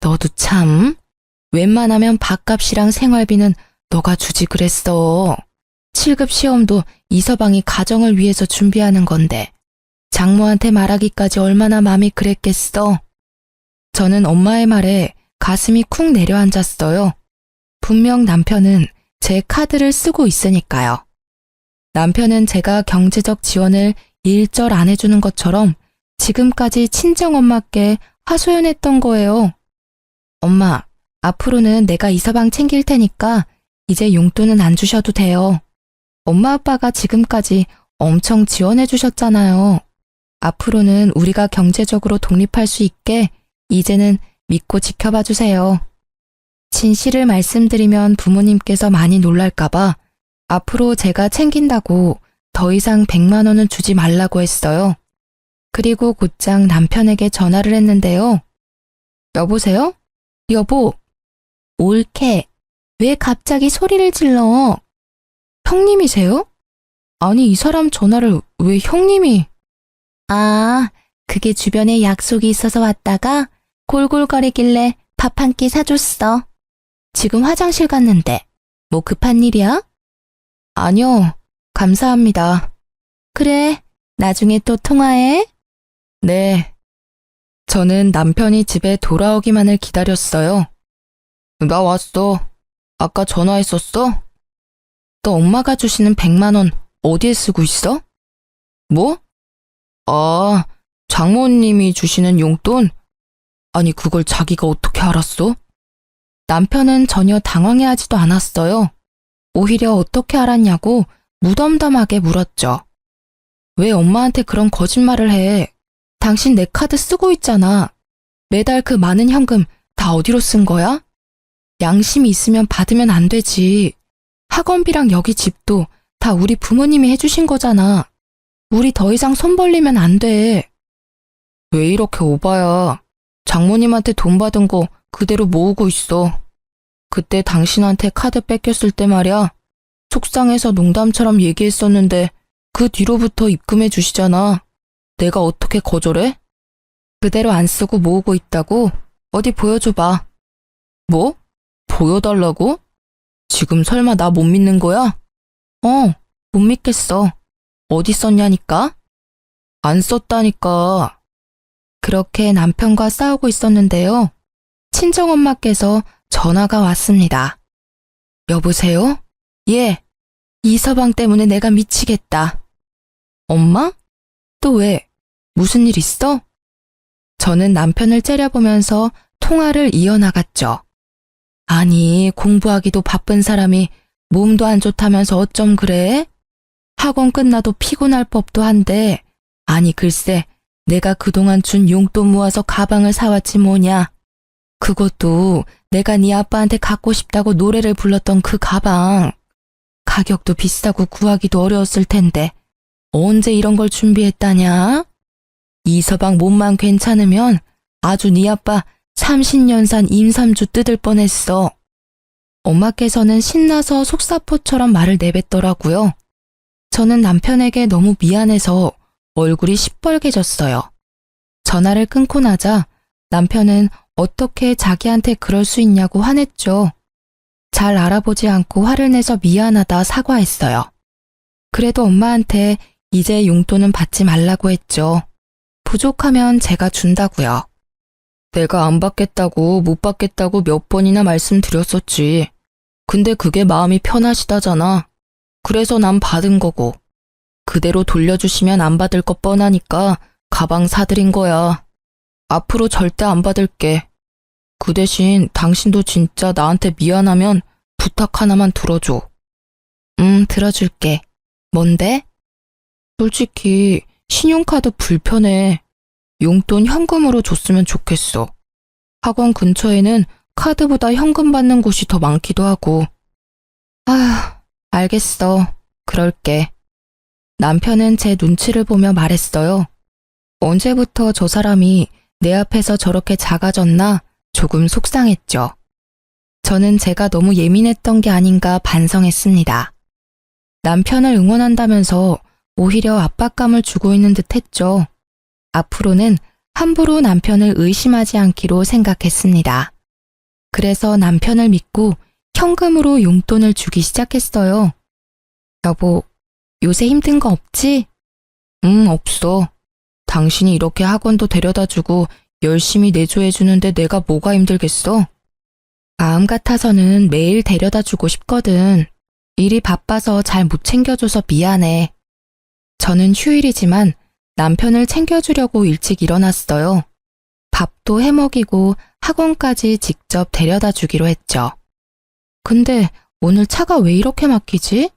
너도 참. 웬만하면 밥값이랑 생활비는 너가 주지 그랬어. 7급 시험도 이서방이 가정을 위해서 준비하는 건데 장모한테 말하기까지 얼마나 마음이 그랬겠어. 저는 엄마의 말에 가슴이 쿵 내려앉았어요. 분명 남편은 제 카드를 쓰고 있으니까요. 남편은 제가 경제적 지원을 일절 안 해주는 것처럼 지금까지 친정엄마께 하소연했던 거예요. 엄마, 앞으로는 내가 이서방 챙길 테니까 이제 용돈은 안 주셔도 돼요. 엄마 아빠가 지금까지 엄청 지원해 주셨잖아요. 앞으로는 우리가 경제적으로 독립할 수 있게 이제는 믿고 지켜봐 주세요. 진실을 말씀드리면 부모님께서 많이 놀랄까봐 앞으로 제가 챙긴다고 더 이상 100만 원은 주지 말라고 했어요. 그리고 곧장 남편에게 전화를 했는데요. 여보세요? 여보, 옳게. 왜 갑자기 소리를 질러? 형님이세요? 아니, 이 사람 전화를 왜 형님이? 아, 그게 주변에 약속이 있어서 왔다가 골골거리길래 밥 한 끼 사줬어. 지금 화장실 갔는데 뭐 급한 일이야? 아니요, 감사합니다. 그래, 나중에 또 통화해. 네. 저는 남편이 집에 돌아오기만을 기다렸어요. 나 왔어. 아까 전화했었어? 너 엄마가 주시는 100만 원 어디에 쓰고 있어? 뭐? 아, 장모님이 주시는 용돈? 아니, 그걸 자기가 어떻게 알았어? 남편은 전혀 당황해하지도 않았어요. 오히려 어떻게 알았냐고 무덤덤하게 물었죠. 왜 엄마한테 그런 거짓말을 해? 당신 내 카드 쓰고 있잖아. 매달 그 많은 현금 다 어디로 쓴 거야? 양심이 있으면 받으면 안 되지. 학원비랑 여기 집도 다 우리 부모님이 해주신 거잖아. 우리 더 이상 손 벌리면 안 돼. 왜 이렇게 오바야? 장모님한테 돈 받은 거 그대로 모으고 있어. 그때 당신한테 카드 뺏겼을 때 말이야. 속상해서 농담처럼 얘기했었는데 그 뒤로부터 입금해 주시잖아. 내가 어떻게 거절해? 그대로 안 쓰고 모으고 있다고? 어디 보여줘봐. 뭐? 보여달라고? 지금 설마 나 못 믿는 거야? 못 믿겠어. 어디 썼냐니까? 안 썼다니까. 그렇게 남편과 싸우고 있었는데요. 친정엄마께서 전화가 왔습니다. 여보세요? 예. 이서방 때문에 내가 미치겠다. 엄마? 또 왜? 무슨 일 있어? 저는 남편을 째려보면서 통화를 이어나갔죠. 아니, 공부하기도 바쁜 사람이 몸도 안 좋다면서 어쩜 그래? 학원 끝나도 피곤할 법도 한데, 아니 글쎄, 내가 그동안 준 용돈 모아서 가방을 사왔지 뭐냐. 그것도 내가 네 아빠한테 갖고 싶다고 노래를 불렀던 그 가방. 가격도 비싸고 구하기도 어려웠을 텐데 언제 이런 걸 준비했다냐? 이서방 몸만 괜찮으면 아주 네 아빠 30년 산 임삼주 뜯을 뻔했어. 엄마께서는 신나서 속사포처럼 말을 내뱉더라고요. 저는 남편에게 너무 미안해서 얼굴이 시뻘개졌어요. 전화를 끊고 나자 남편은 어떻게 자기한테 그럴 수 있냐고 화냈죠. 잘 알아보지 않고 화를 내서 미안하다 사과했어요. 그래도 엄마한테 이제 용돈은 받지 말라고 했죠. 부족하면 제가 준다고요. 내가 안 받겠다고 못 받겠다고 몇 번이나 말씀드렸었지. 근데 그게 마음이 편하시다잖아. 그래서 난 받은 거고. 그대로 돌려주시면 안 받을 것 뻔하니까 가방 사드린 거야. 앞으로 절대 안 받을게. 그 대신 당신도 진짜 나한테 미안하면 부탁 하나만 들어줘. 들어줄게. 뭔데? 솔직히 신용카드 불편해. 용돈 현금으로 줬으면 좋겠어. 학원 근처에는 카드보다 현금 받는 곳이 더 많기도 하고. 알겠어. 그럴게. 남편은 제 눈치를 보며 말했어요. 언제부터 저 사람이 내 앞에서 저렇게 작아졌나 조금 속상했죠. 저는 제가 너무 예민했던 게 아닌가 반성했습니다. 남편을 응원한다면서 오히려 압박감을 주고 있는 듯 했죠. 앞으로는 함부로 남편을 의심하지 않기로 생각했습니다. 그래서 남편을 믿고 현금으로 용돈을 주기 시작했어요. 여보, 요새 힘든 거 없지? 없어. 당신이 이렇게 학원도 데려다주고 열심히 내조해주는데 내가 뭐가 힘들겠어? 마음 같아서는 매일 데려다주고 싶거든. 일이 바빠서 잘 못 챙겨줘서 미안해. 저는 휴일이지만 남편을 챙겨주려고 일찍 일어났어요. 밥도 해먹이고 학원까지 직접 데려다 주기로 했죠. 근데 오늘 차가 왜 이렇게 막히지?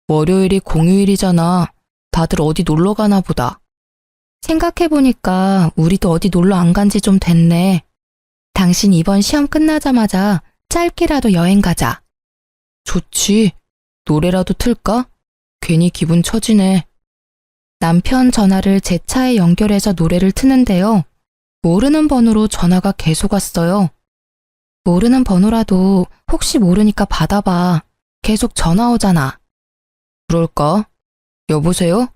월요일이 공휴일이잖아. 다들 어디 놀러 가나 보다. 생각해보니까 우리도 어디 놀러 안 간지 좀 됐네. 당신 이번 시험 끝나자마자 짧게라도 여행 가자. 좋지. 노래라도 틀까? 괜히 기분 처지네. 남편 전화를 제 차에 연결해서 노래를 트는데요. 모르는 번호로 전화가 계속 왔어요. 모르는 번호라도 혹시 모르니까 받아봐. 계속 전화 오잖아. 그럴까? 여보세요?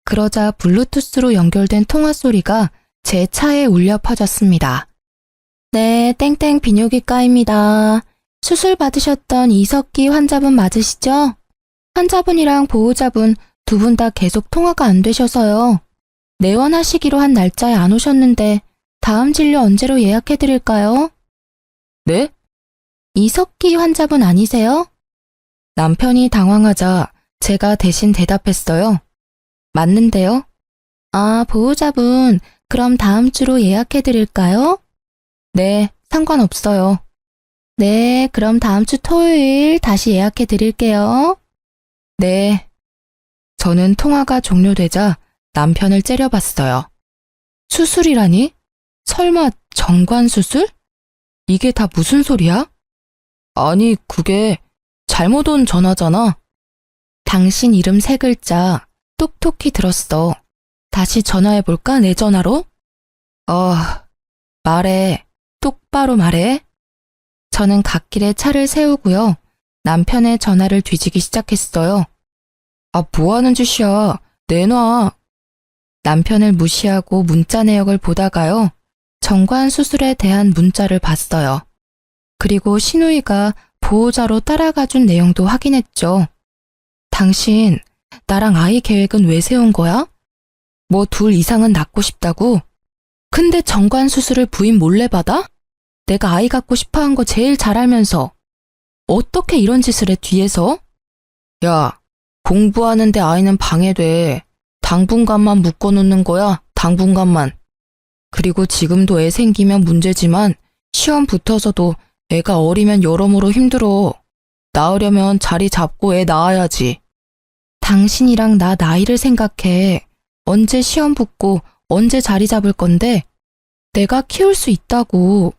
그러자 블루투스로 연결된 통화 소리가 제 차에 울려 퍼졌습니다. 네, 땡땡 비뇨기과입니다. 수술 받으셨던 이석기 환자분 맞으시죠? 환자분이랑 보호자분 두 분 다 계속 통화가 안 되셔서요. 내원하시기로 한 날짜에 안 오셨는데 다음 진료 언제로 예약해 드릴까요? 네? 이석기 환자분 아니세요? 남편이 당황하자 제가 대신 대답했어요. 맞는데요? 아, 보호자분, 그럼 다음 주로 예약해 드릴까요? 네, 상관없어요. 네, 그럼 다음 주 토요일 다시 예약해 드릴게요. 네. 저는 통화가 종료되자 남편을 째려봤어요. 수술이라니? 설마 정관 수술? 이게 다 무슨 소리야? 아니, 그게 잘못 온 전화잖아. 당신 이름 세 글자 똑똑히 들었어. 다시 전화해볼까, 내 전화로? 말해. 똑바로 말해. 저는 갓길에 차를 세우고요. 남편의 전화를 뒤지기 시작했어요. 아, 뭐 하는 짓이야. 내놔. 남편을 무시하고 문자 내역을 보다가요. 정관 수술에 대한 문자를 봤어요. 그리고 신우이가 보호자로 따라가 준 내용도 확인했죠. 당신, 나랑 아이 계획은 왜 세운 거야? 뭐 둘 이상은 낳고 싶다고? 근데 정관 수술을 부인 몰래 받아? 내가 아이 갖고 싶어 한 거 제일 잘 알면서. 어떻게 이런 짓을 해, 뒤에서? 야, 공부하는데 아이는 방해돼. 당분간만 묶어놓는 거야, 당분간만. 그리고 지금도 애 생기면 문제지만 시험 붙어서도 애가 어리면 여러모로 힘들어. 낳으려면 자리 잡고 애 낳아야지. 당신이랑 나 나이를 생각해. 언제 시험 붙고 언제 자리 잡을 건데 내가 키울 수 있다고.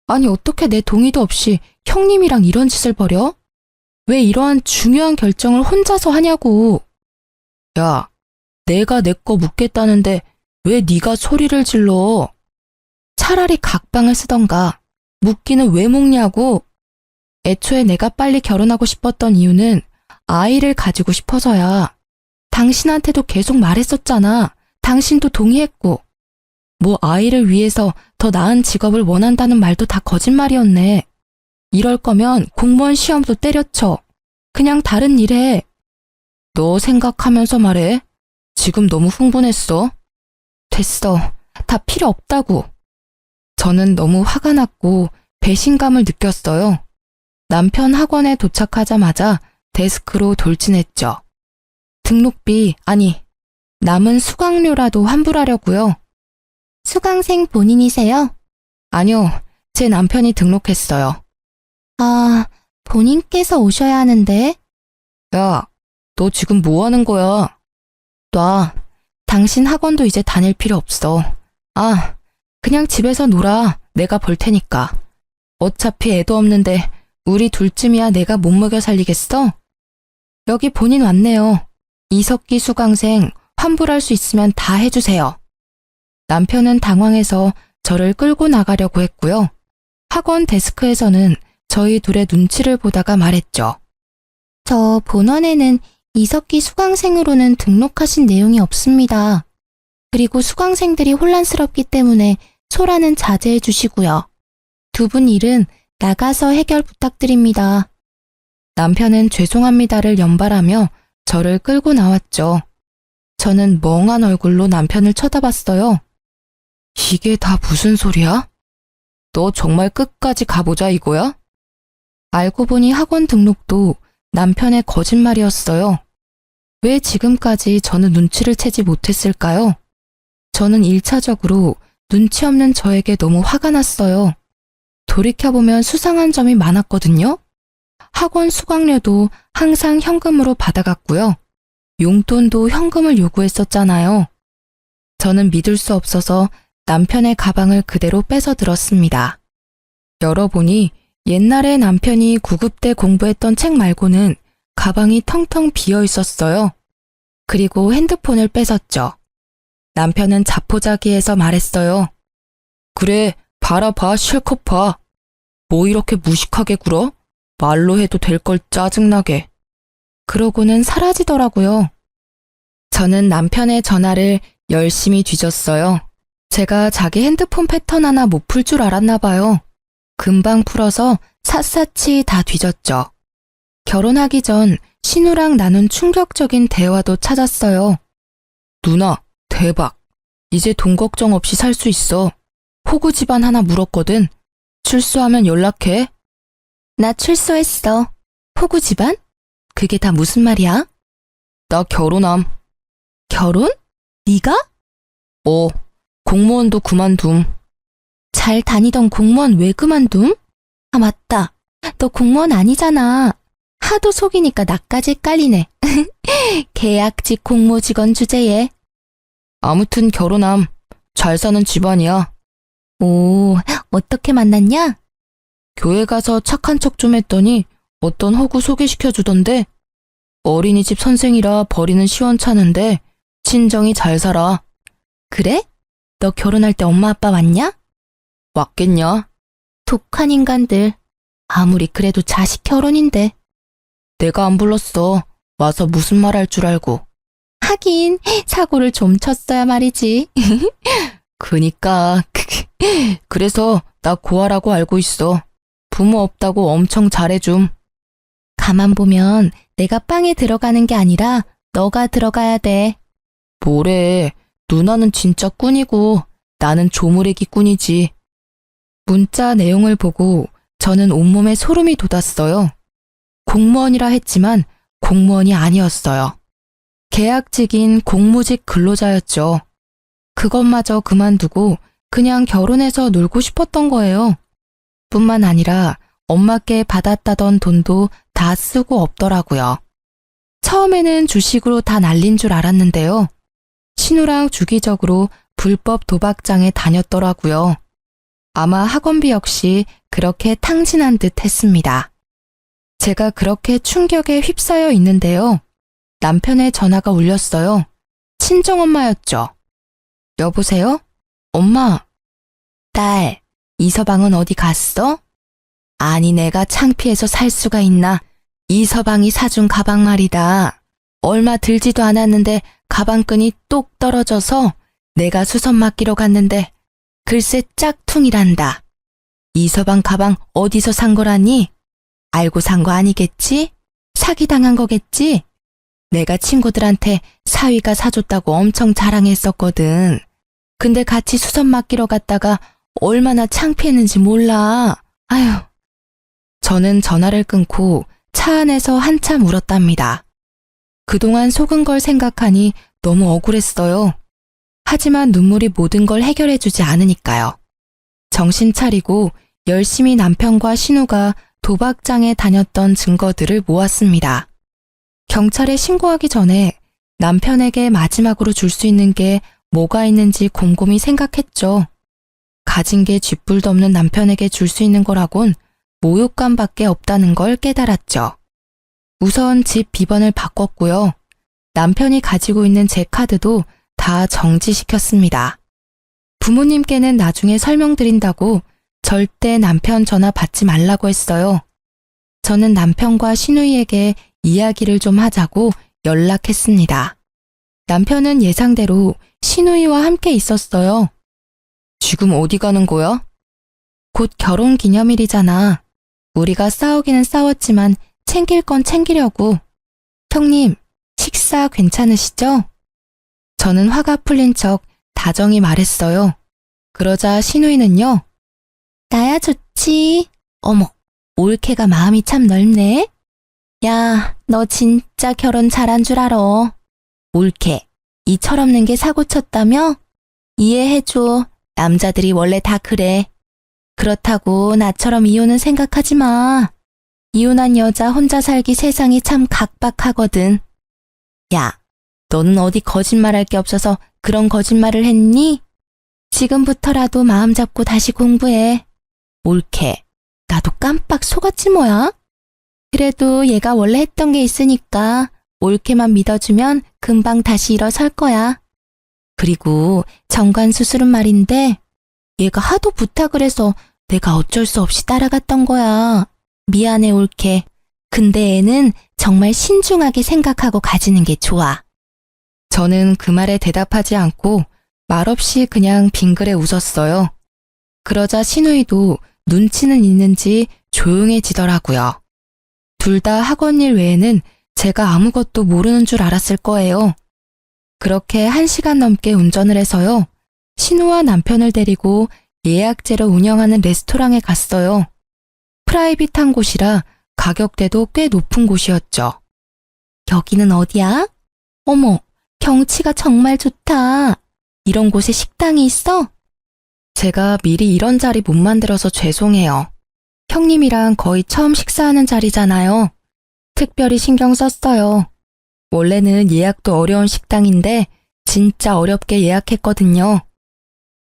아니 어떻게 내 동의도 없이 형님이랑 이런 짓을 벌여? 왜 이러한 중요한 결정을 혼자서 하냐고. 야, 내가 내 거 묻겠다는데 왜 네가 소리를 질러? 차라리 각방을 쓰던가. 묻기는 왜 묻냐고. 애초에 내가 빨리 결혼하고 싶었던 이유는 아이를 가지고 싶어서야. 당신한테도 계속 말했었잖아. 당신도 동의했고. 뭐 아이를 위해서 더 나은 직업을 원한다는 말도 다 거짓말이었네. 이럴 거면 공무원 시험도 때려쳐. 그냥 다른 일 해. 너 생각하면서 말해. 지금 너무 흥분했어. 됐어. 다 필요 없다고. 저는 너무 화가 났고 배신감을 느꼈어요. 남편 학원에 도착하자마자 데스크로 돌진했죠. 등록비, 아니, 남은 수강료라도 환불하려고요. 수강생 본인이세요? 아니요, 제 남편이 등록했어요. 아, 본인께서 오셔야 하는데. 야, 너 지금 뭐 하는 거야? 놔. 당신 학원도 이제 다닐 필요 없어. 아, 그냥 집에서 놀아. 내가 볼 테니까. 어차피 애도 없는데 우리 둘쯤이야 내가 못 먹여 살리겠어? 여기 본인 왔네요. 이석기 수강생 환불할 수 있으면 다 해주세요. 남편은 당황해서 저를 끌고 나가려고 했고요. 학원 데스크에서는 저희 둘의 눈치를 보다가 말했죠. 저 본원에는 이석기 수강생으로는 등록하신 내용이 없습니다. 그리고 수강생들이 혼란스럽기 때문에 소라는 자제해 주시고요. 두 분 일은 나가서 해결 부탁드립니다. 남편은 죄송합니다를 연발하며 저를 끌고 나왔죠. 저는 멍한 얼굴로 남편을 쳐다봤어요. 이게 다 무슨 소리야? 너 정말 끝까지 가보자 이거야? 알고 보니 학원 등록도 남편의 거짓말이었어요. 왜 지금까지 저는 눈치를 채지 못했을까요? 저는 1차적으로 눈치 없는 저에게 너무 화가 났어요. 돌이켜보면 수상한 점이 많았거든요. 학원 수강료도 항상 현금으로 받아갔고요. 용돈도 현금을 요구했었잖아요. 저는 믿을 수 없어서 남편의 가방을 그대로 뺏어 들었습니다. 열어보니 옛날에 남편이 구급대 공부했던 책 말고는 가방이 텅텅 비어 있었어요. 그리고 핸드폰을 뺏었죠. 남편은 자포자기해서 말했어요. 그래, 봐라 실컷 봐. 뭐 이렇게 무식하게 굴어? 말로 해도 될 걸 짜증나게. 그러고는 사라지더라고요. 저는 남편의 전화를 열심히 뒤졌어요. 제가 자기 핸드폰 패턴 하나 못 풀 줄 알았나 봐요. 금방 풀어서 샅샅이 다 뒤졌죠. 결혼하기 전 신우랑 나눈 충격적인 대화도 찾았어요. 누나, 대박. 이제 돈 걱정 없이 살 수 있어. 호구 집안 하나 물었거든. 출소하면 연락해. 나 출소했어. 호구 집안? 그게 다 무슨 말이야? 나 결혼함. 결혼? 네가? 공무원도 그만둠. 잘 다니던 공무원 왜 그만둠? 아, 맞다. 너 공무원 아니잖아. 하도 속이니까 나까지 헷갈리네. 계약직 공무직원 주제에. 아무튼 결혼함. 잘 사는 집안이야. 오, 어떻게 만났냐? 교회 가서 착한 척 좀 했더니 어떤 호구 소개시켜주던데. 어린이집 선생이라 벌이는 시원찮은데 친정이 잘 살아. 그래? 너 결혼할 때 엄마 아빠 왔냐? 왔겠냐? 독한 인간들. 아무리 그래도 자식 결혼인데. 내가 안 불렀어. 와서 무슨 말 할 줄 알고. 하긴 사고를 좀 쳤어야 말이지. 그니까. 그래서 나 고아라고 알고 있어. 부모 없다고 엄청 잘해줌. 가만 보면 내가 빵에 들어가는 게 아니라 너가 들어가야 돼. 뭐래. 누나는 진짜 꾼이고 나는 조무래기 꾼이지. 문자 내용을 보고 저는 온몸에 소름이 돋았어요. 공무원이라 했지만 공무원이 아니었어요. 계약직인 공무직 근로자였죠. 그것마저 그만두고 그냥 결혼해서 놀고 싶었던 거예요. 뿐만 아니라 엄마께 받았다던 돈도 다 쓰고 없더라고요. 처음에는 주식으로 다 날린 줄 알았는데요. 신우랑 주기적으로 불법 도박장에 다녔더라고요. 아마 학원비 역시 그렇게 탕진한 듯 했습니다. 제가 그렇게 충격에 휩싸여 있는데요. 남편의 전화가 울렸어요. 친정엄마였죠. 여보세요? 엄마. 딸, 이서방은 어디 갔어? 아니 내가 창피해서 살 수가 있나? 이서방이 사준 가방 말이다. 얼마 들지도 않았는데 가방끈이 똑 떨어져서 내가 수선 맡기러 갔는데 글쎄 짝퉁이란다. 이서방 가방 어디서 산 거라니? 알고 산 거 아니겠지? 사기당한 거겠지? 내가 친구들한테 사위가 사줬다고 엄청 자랑했었거든. 근데 같이 수선 맡기러 갔다가 얼마나 창피했는지 몰라. 아휴. 저는 전화를 끊고 차 안에서 한참 울었답니다. 그동안 속은 걸 생각하니 너무 억울했어요. 하지만 눈물이 모든 걸 해결해주지 않으니까요. 정신 차리고 열심히 남편과 신우가 도박장에 다녔던 증거들을 모았습니다. 경찰에 신고하기 전에 남편에게 마지막으로 줄 수 있는 게 뭐가 있는지 곰곰이 생각했죠. 가진 게 쥐뿔도 없는 남편에게 줄 수 있는 거라곤 모욕감밖에 없다는 걸 깨달았죠. 우선 집 비번을 바꿨고요. 남편이 가지고 있는 제 카드도 다 정지시켰습니다. 부모님께는 나중에 설명드린다고 절대 남편 전화 받지 말라고 했어요. 저는 남편과 시누이에게 이야기를 좀 하자고 연락했습니다. 남편은 예상대로 시누이와 함께 있었어요. 지금 어디 가는 거야? 곧 결혼 기념일이잖아. 우리가 싸우기는 싸웠지만 챙길 건 챙기려고. 형님, 식사 괜찮으시죠? 저는 화가 풀린 척 다정히 말했어요. 그러자 시누이는요. 나야 좋지. 어머, 올케가 마음이 참 넓네. 야, 너 진짜 결혼 잘한 줄 알아. 옳게. 이 철없는 게 사고 쳤다며? 이해해줘. 남자들이 원래 다 그래. 그렇다고 나처럼 이혼은 생각하지 마. 이혼한 여자 혼자 살기 세상이 참 각박하거든. 야, 너는 어디 거짓말할 게 없어서 그런 거짓말을 했니? 지금부터라도 마음 잡고 다시 공부해. 옳게. 나도 깜빡 속았지 뭐야? 그래도 얘가 원래 했던 게 있으니까 옳게만 믿어주면 금방 다시 일어설 거야. 그리고 정관 수술은 말인데 얘가 하도 부탁을 해서 내가 어쩔 수 없이 따라갔던 거야. 미안해 옳게. 근데 애는 정말 신중하게 생각하고 가지는 게 좋아. 저는 그 말에 대답하지 않고 말없이 그냥 빙그레 웃었어요. 그러자 신우이도 눈치는 있는지 조용해지더라고요. 둘 다 학원 일 외에는 제가 아무것도 모르는 줄 알았을 거예요. 그렇게 1시간 넘게 운전을 해서요. 신우와 남편을 데리고 예약제로 운영하는 레스토랑에 갔어요. 프라이빗한 곳이라 가격대도 꽤 높은 곳이었죠. 여기는 어디야? 어머, 경치가 정말 좋다. 이런 곳에 식당이 있어? 제가 미리 이런 자리 못 만들어서 죄송해요. 형님이랑 거의 처음 식사하는 자리잖아요. 특별히 신경 썼어요. 원래는 예약도 어려운 식당인데 진짜 어렵게 예약했거든요.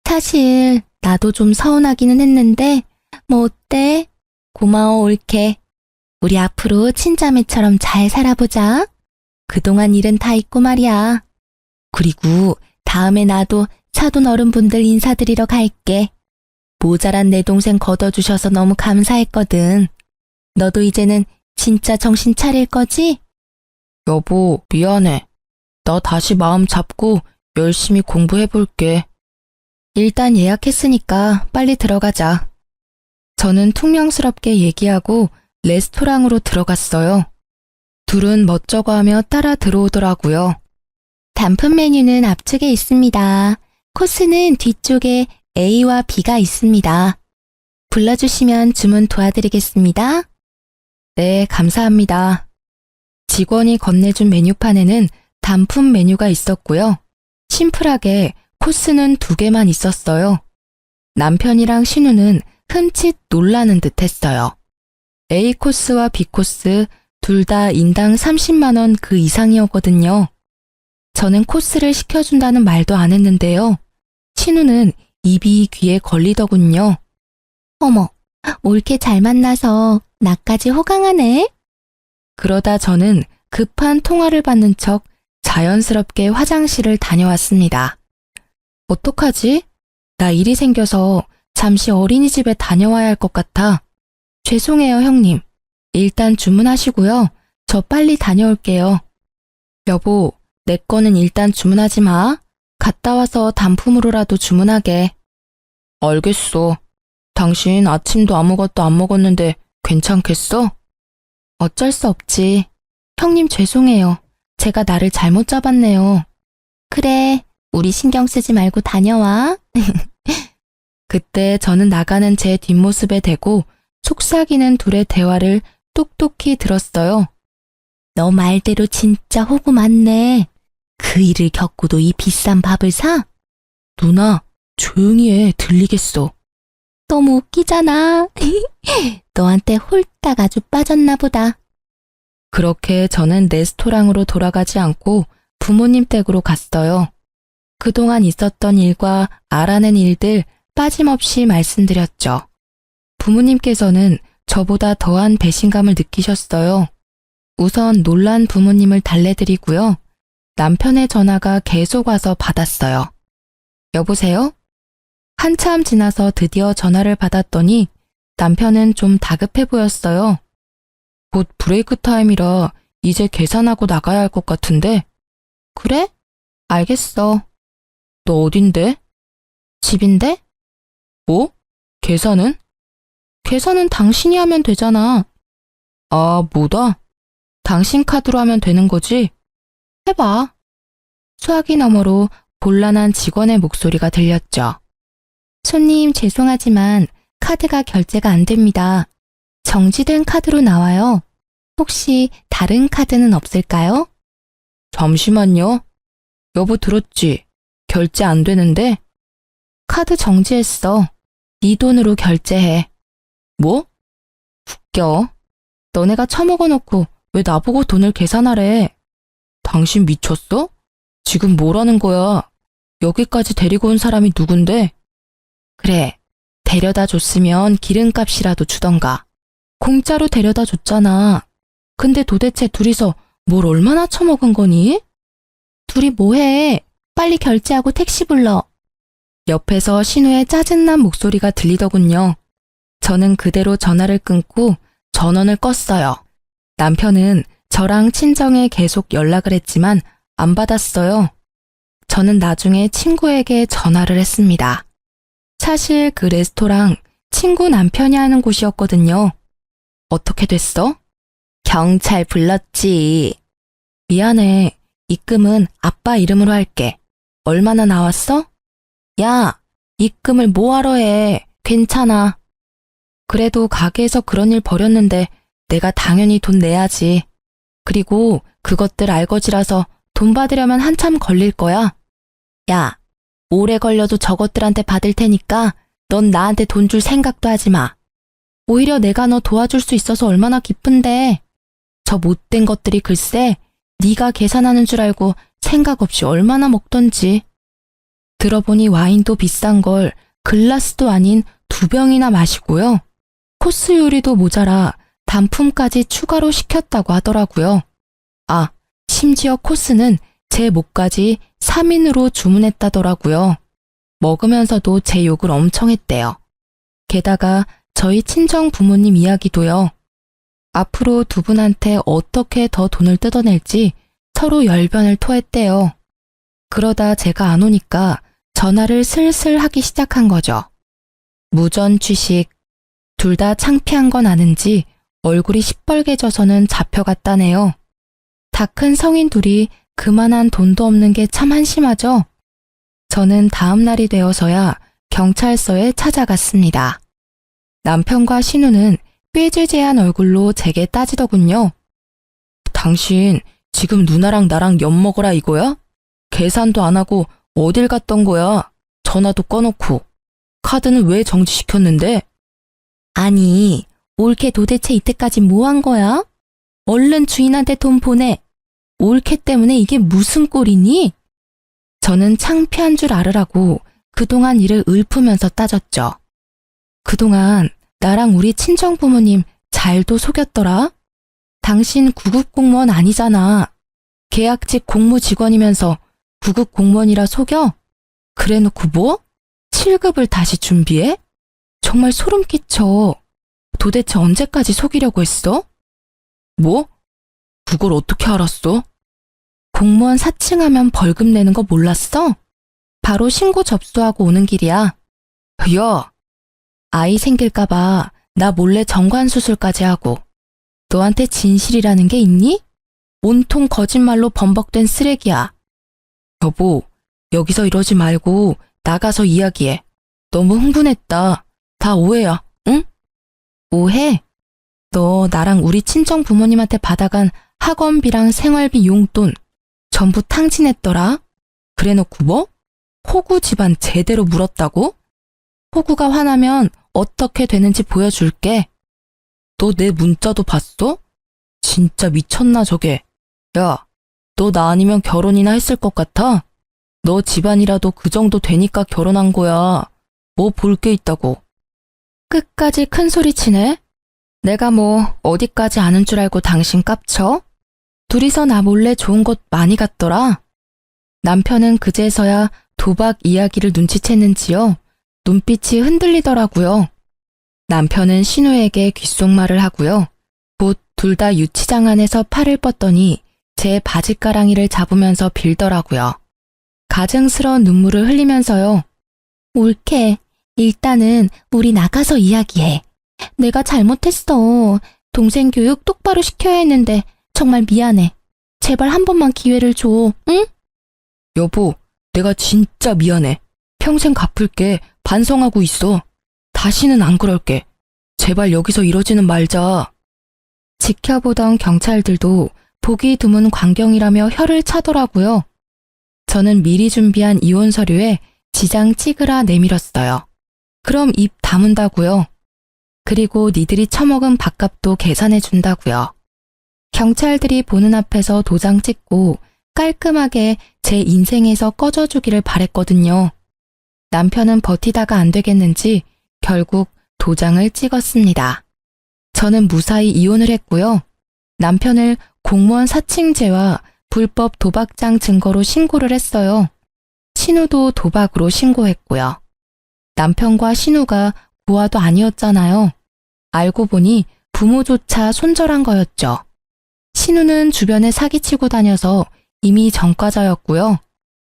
사실 나도 좀 서운하기는 했는데 뭐 어때? 고마워 옳게. 우리 앞으로 친자매처럼 잘 살아보자. 그동안 일은 다 있고 말이야. 그리고 다음에 나도 사돈 어른분들 인사드리러 갈게. 모자란 내 동생 걷어주셔서 너무 감사했거든. 너도 이제는 진짜 정신 차릴 거지? 여보, 미안해. 나 다시 마음 잡고 열심히 공부해볼게. 일단 예약했으니까 빨리 들어가자. 저는 퉁명스럽게 얘기하고 레스토랑으로 들어갔어요. 둘은 멋쩍어 하며 따라 들어오더라고요. 단품 메뉴는 앞쪽에 있습니다. 코스는 뒤쪽에 A와 B가 있습니다. 불러주시면 주문 도와드리겠습니다. 네, 감사합니다. 직원이 건네준 메뉴판에는 단품 메뉴가 있었고요. 심플하게 코스는 2개만 있었어요. 남편이랑 신우는 흠칫 놀라는 듯 했어요. A 코스와 B 코스 둘 다 인당 30만 원 그 이상이었거든요. 저는 코스를 시켜준다는 말도 안 했는데요. 신우는 입이 귀에 걸리더군요. 어머, 옳게 잘 만나서 나까지 호강하네. 그러다 저는 급한 통화를 받는 척 자연스럽게 화장실을 다녀왔습니다. 어떡하지? 나 일이 생겨서 잠시 어린이집에 다녀와야 할 것 같아. 죄송해요, 형님. 일단 주문하시고요. 저 빨리 다녀올게요. 여보, 내 거는 일단 주문하지 마. 갔다 와서 단품으로라도 주문하게. 알겠어. 당신 아침도 아무것도 안 먹었는데 괜찮겠어? 어쩔 수 없지. 형님 죄송해요. 제가 나를 잘못 잡았네요. 그래, 우리 신경 쓰지 말고 다녀와. 그때 저는 나가는 제 뒷모습에 대고 속삭이는 둘의 대화를 똑똑히 들었어요. 너 말대로 진짜 호구 많네. 그 일을 겪고도 이 비싼 밥을 사? 누나, 조용히 해. 들리겠어. 너무 웃기잖아. 너한테 홀딱 아주 빠졌나 보다. 그렇게 저는 레스토랑으로 돌아가지 않고 부모님 댁으로 갔어요. 그동안 있었던 일과 알아낸 일들 빠짐없이 말씀드렸죠. 부모님께서는 저보다 더한 배신감을 느끼셨어요. 우선 놀란 부모님을 달래드리고요. 남편의 전화가 계속 와서 받았어요. 여보세요? 한참 지나서 드디어 전화를 받았더니 남편은 좀 다급해 보였어요. 곧 브레이크 타임이라 이제 계산하고 나가야 할 것 같은데. 그래? 알겠어. 너 어딘데? 집인데? 뭐? 계산은? 계산은 당신이 하면 되잖아. 아, 뭐다? 당신 카드로 하면 되는 거지? 해봐. 수화기 너머로 곤란한 직원의 목소리가 들렸죠. 손님 죄송하지만 카드가 결제가 안 됩니다. 정지된 카드로 나와요. 혹시 다른 카드는 없을까요? 잠시만요. 여보 들었지? 결제 안 되는데? 카드 정지했어. 네 돈으로 결제해. 뭐? 웃겨. 너네가 처먹어놓고 왜 나보고 돈을 계산하래? 당신 미쳤어? 지금 뭐라는 거야? 여기까지 데리고 온 사람이 누군데? 그래, 데려다 줬으면 기름값이라도 주던가. 공짜로 데려다 줬잖아. 근데 도대체 둘이서 뭘 얼마나 처먹은 거니? 둘이 뭐해? 빨리 결제하고 택시 불러. 옆에서 신우의 짜증난 목소리가 들리더군요. 저는 그대로 전화를 끊고 전원을 껐어요. 남편은 저랑 친정에 계속 연락을 했지만 안 받았어요. 저는 나중에 친구에게 전화를 했습니다. 사실 그 레스토랑 친구 남편이 하는 곳이었거든요. 어떻게 됐어? 경찰 불렀지. 미안해. 입금은 아빠 이름으로 할게. 얼마나 나왔어? 야, 입금을 뭐하러 해. 괜찮아. 그래도 가게에서 그런 일 벌였는데 내가 당연히 돈 내야지. 그리고 그것들 알거지라서 돈 받으려면 한참 걸릴 거야. 야, 오래 걸려도 저것들한테 받을 테니까 넌 나한테 돈 줄 생각도 하지 마. 오히려 내가 너 도와줄 수 있어서 얼마나 기쁜데. 저 못된 것들이 글쎄 네가 계산하는 줄 알고 생각 없이 얼마나 먹던지. 들어보니 와인도 비싼 걸 글라스도 아닌 2병이나 마시고요. 코스 요리도 모자라 단품까지 추가로 시켰다고 하더라고요. 아, 심지어 코스는 제 몫까지 3인으로 주문했다더라고요. 먹으면서도 제 욕을 엄청 했대요. 게다가 저희 친정 부모님 이야기도요. 앞으로 두 분한테 어떻게 더 돈을 뜯어낼지 서로 열변을 토했대요. 그러다 제가 안 오니까 전화를 슬슬 하기 시작한 거죠. 무전 취식. 둘 다 창피한 건 아는지 얼굴이 시뻘개져서는 잡혀갔다네요. 다 큰 성인 둘이 그만한 돈도 없는 게 참 한심하죠? 저는 다음 날이 되어서야 경찰서에 찾아갔습니다. 남편과 신우는 꾀죄죄한 얼굴로 제게 따지더군요. 당신 지금 누나랑 나랑 엿먹으라 이거야? 계산도 안 하고 어딜 갔던 거야? 전화도 꺼놓고. 카드는 왜 정지시켰는데? 아니, 올케 도대체 이때까지 뭐 한 거야? 얼른 주인한테 돈 보내. 올케 때문에 이게 무슨 꼴이니? 저는 창피한 줄 알으라고 그동안 일을 읊으면서 따졌죠. 그동안 나랑 우리 친정 부모님 잘도 속였더라? 당신 구급 공무원 아니잖아. 계약직 공무직원이면서 구급 공무원이라 속여? 그래놓고 뭐? 7급을 다시 준비해? 정말 소름 끼쳐. 도대체 언제까지 속이려고 했어? 뭐? 그걸 어떻게 알았어? 공무원 사칭하면 벌금 내는 거 몰랐어? 바로 신고 접수하고 오는 길이야. 야! 아이 생길까봐 나 몰래 정관수술까지 하고. 너한테 진실이라는 게 있니? 온통 거짓말로 범벅된 쓰레기야. 여보, 여기서 이러지 말고 나가서 이야기해. 너무 흥분했다. 다 오해야, 응? 오해? 너 나랑 우리 친정 부모님한테 받아간 학원비랑 생활비 용돈 전부 탕진했더라? 그래놓고 뭐? 호구 집안 제대로 물었다고? 호구가 화나면 어떻게 되는지 보여줄게. 너 내 문자도 봤어? 진짜 미쳤나 저게. 야, 너 나 아니면 결혼이나 했을 것 같아? 너 집안이라도 그 정도 되니까 결혼한 거야. 뭐 볼 게 있다고. 끝까지 큰 소리 치네? 내가 뭐 어디까지 아는 줄 알고 당신 깝쳐? 둘이서 나 몰래 좋은 곳 많이 갔더라. 남편은 그제서야 도박 이야기를 눈치챘는지요. 눈빛이 흔들리더라고요. 남편은 신우에게 귓속말을 하고요. 곧 둘 다 유치장 안에서 팔을 뻗더니 제 바지가랑이를 잡으면서 빌더라고요. 가증스러운 눈물을 흘리면서요. 올케, 일단은 우리 나가서 이야기해. 내가 잘못했어. 동생 교육 똑바로 시켜야 했는데 정말 미안해. 제발 한 번만 기회를 줘, 응? 여보, 내가 진짜 미안해. 평생 갚을게. 반성하고 있어. 다시는 안 그럴게. 제발 여기서 이러지는 말자. 지켜보던 경찰들도 보기 드문 광경이라며 혀를 차더라고요. 저는 미리 준비한 이혼 서류에 지장 찍으라 내밀었어요. 그럼 입 다문다고요. 그리고 니들이 처먹은 밥값도 계산해 준다고요. 경찰들이 보는 앞에서 도장 찍고 깔끔하게 제 인생에서 꺼져주기를 바랬거든요. 남편은 버티다가 안 되겠는지 결국 도장을 찍었습니다. 저는 무사히 이혼을 했고요. 남편을 공무원 사칭죄와 불법 도박장 증거로 신고를 했어요. 신우도 도박으로 신고했고요. 남편과 신우가 부하도 아니었잖아요. 알고 보니 부모조차 손절한 거였죠. 신우는 주변에 사기치고 다녀서 이미 전과자였고요.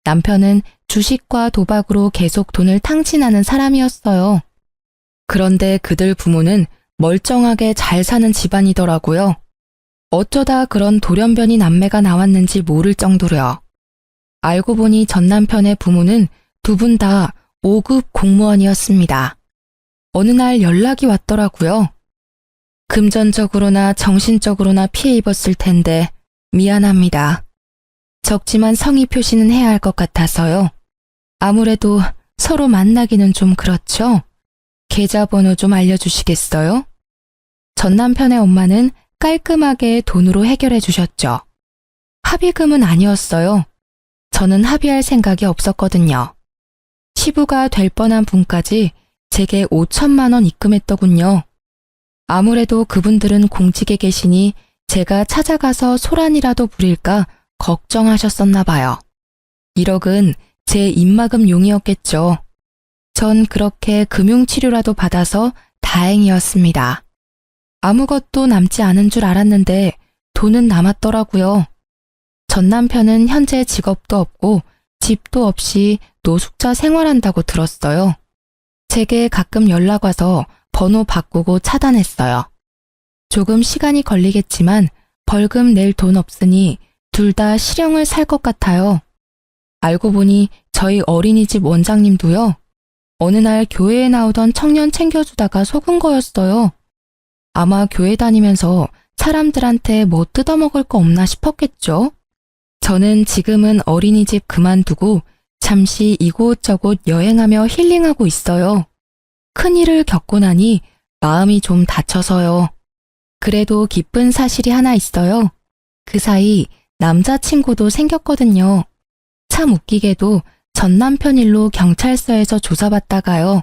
남편은 주식과 도박으로 계속 돈을 탕진하는 사람이었어요. 그런데 그들 부모는 멀쩡하게 잘 사는 집안이더라고요. 어쩌다 그런 돌연변이 남매가 나왔는지 모를 정도로요. 알고 보니 전 남편의 부모는 두 분 다 5급 공무원이었습니다. 어느 날 연락이 왔더라고요. 금전적으로나 정신적으로나 피해 입었을 텐데 미안합니다. 적지만 성의 표시는 해야 할 것 같아서요. 아무래도 서로 만나기는 좀 그렇죠? 계좌번호 좀 알려주시겠어요? 전 남편의 엄마는 깔끔하게 돈으로 해결해 주셨죠. 합의금은 아니었어요. 저는 합의할 생각이 없었거든요. 시부가 될 뻔한 분까지 제게 5천만 원 입금했더군요. 아무래도 그분들은 공직에 계시니 제가 찾아가서 소란이라도 부릴까 걱정하셨었나 봐요. 1억은 제 입막음 용이었겠죠. 전 그렇게 금융치료라도 받아서 다행이었습니다. 아무것도 남지 않은 줄 알았는데 돈은 남았더라고요. 전 남편은 현재 직업도 없고 집도 없이 노숙자 생활한다고 들었어요. 제게 가끔 연락 와서 번호 바꾸고 차단했어요. 조금 시간이 걸리겠지만 벌금 낼 돈 없으니 둘 다 실형을 살 것 같아요. 알고 보니 저희 어린이집 원장님도요. 어느 날 교회에 나오던 청년 챙겨주다가 속은 거였어요. 아마 교회 다니면서 사람들한테 뭐 뜯어먹을 거 없나 싶었겠죠? 저는 지금은 어린이집 그만두고 잠시 이곳저곳 여행하며 힐링하고 있어요. 큰일을 겪고 나니 마음이 좀 다쳐서요. 그래도 기쁜 사실이 하나 있어요. 그 사이 남자친구도 생겼거든요. 참 웃기게도 전 남편 일로 경찰서에서 조사받다가요.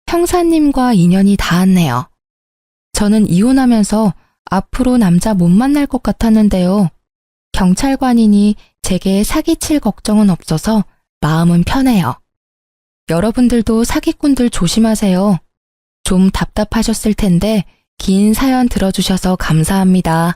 형사님과 인연이 닿았네요. 저는 이혼하면서 앞으로 남자 못 만날 것 같았는데요. 경찰관이니 제게 사기칠 걱정은 없어서 마음은 편해요. 여러분들도 사기꾼들 조심하세요. 좀 답답하셨을 텐데 긴 사연 들어주셔서 감사합니다.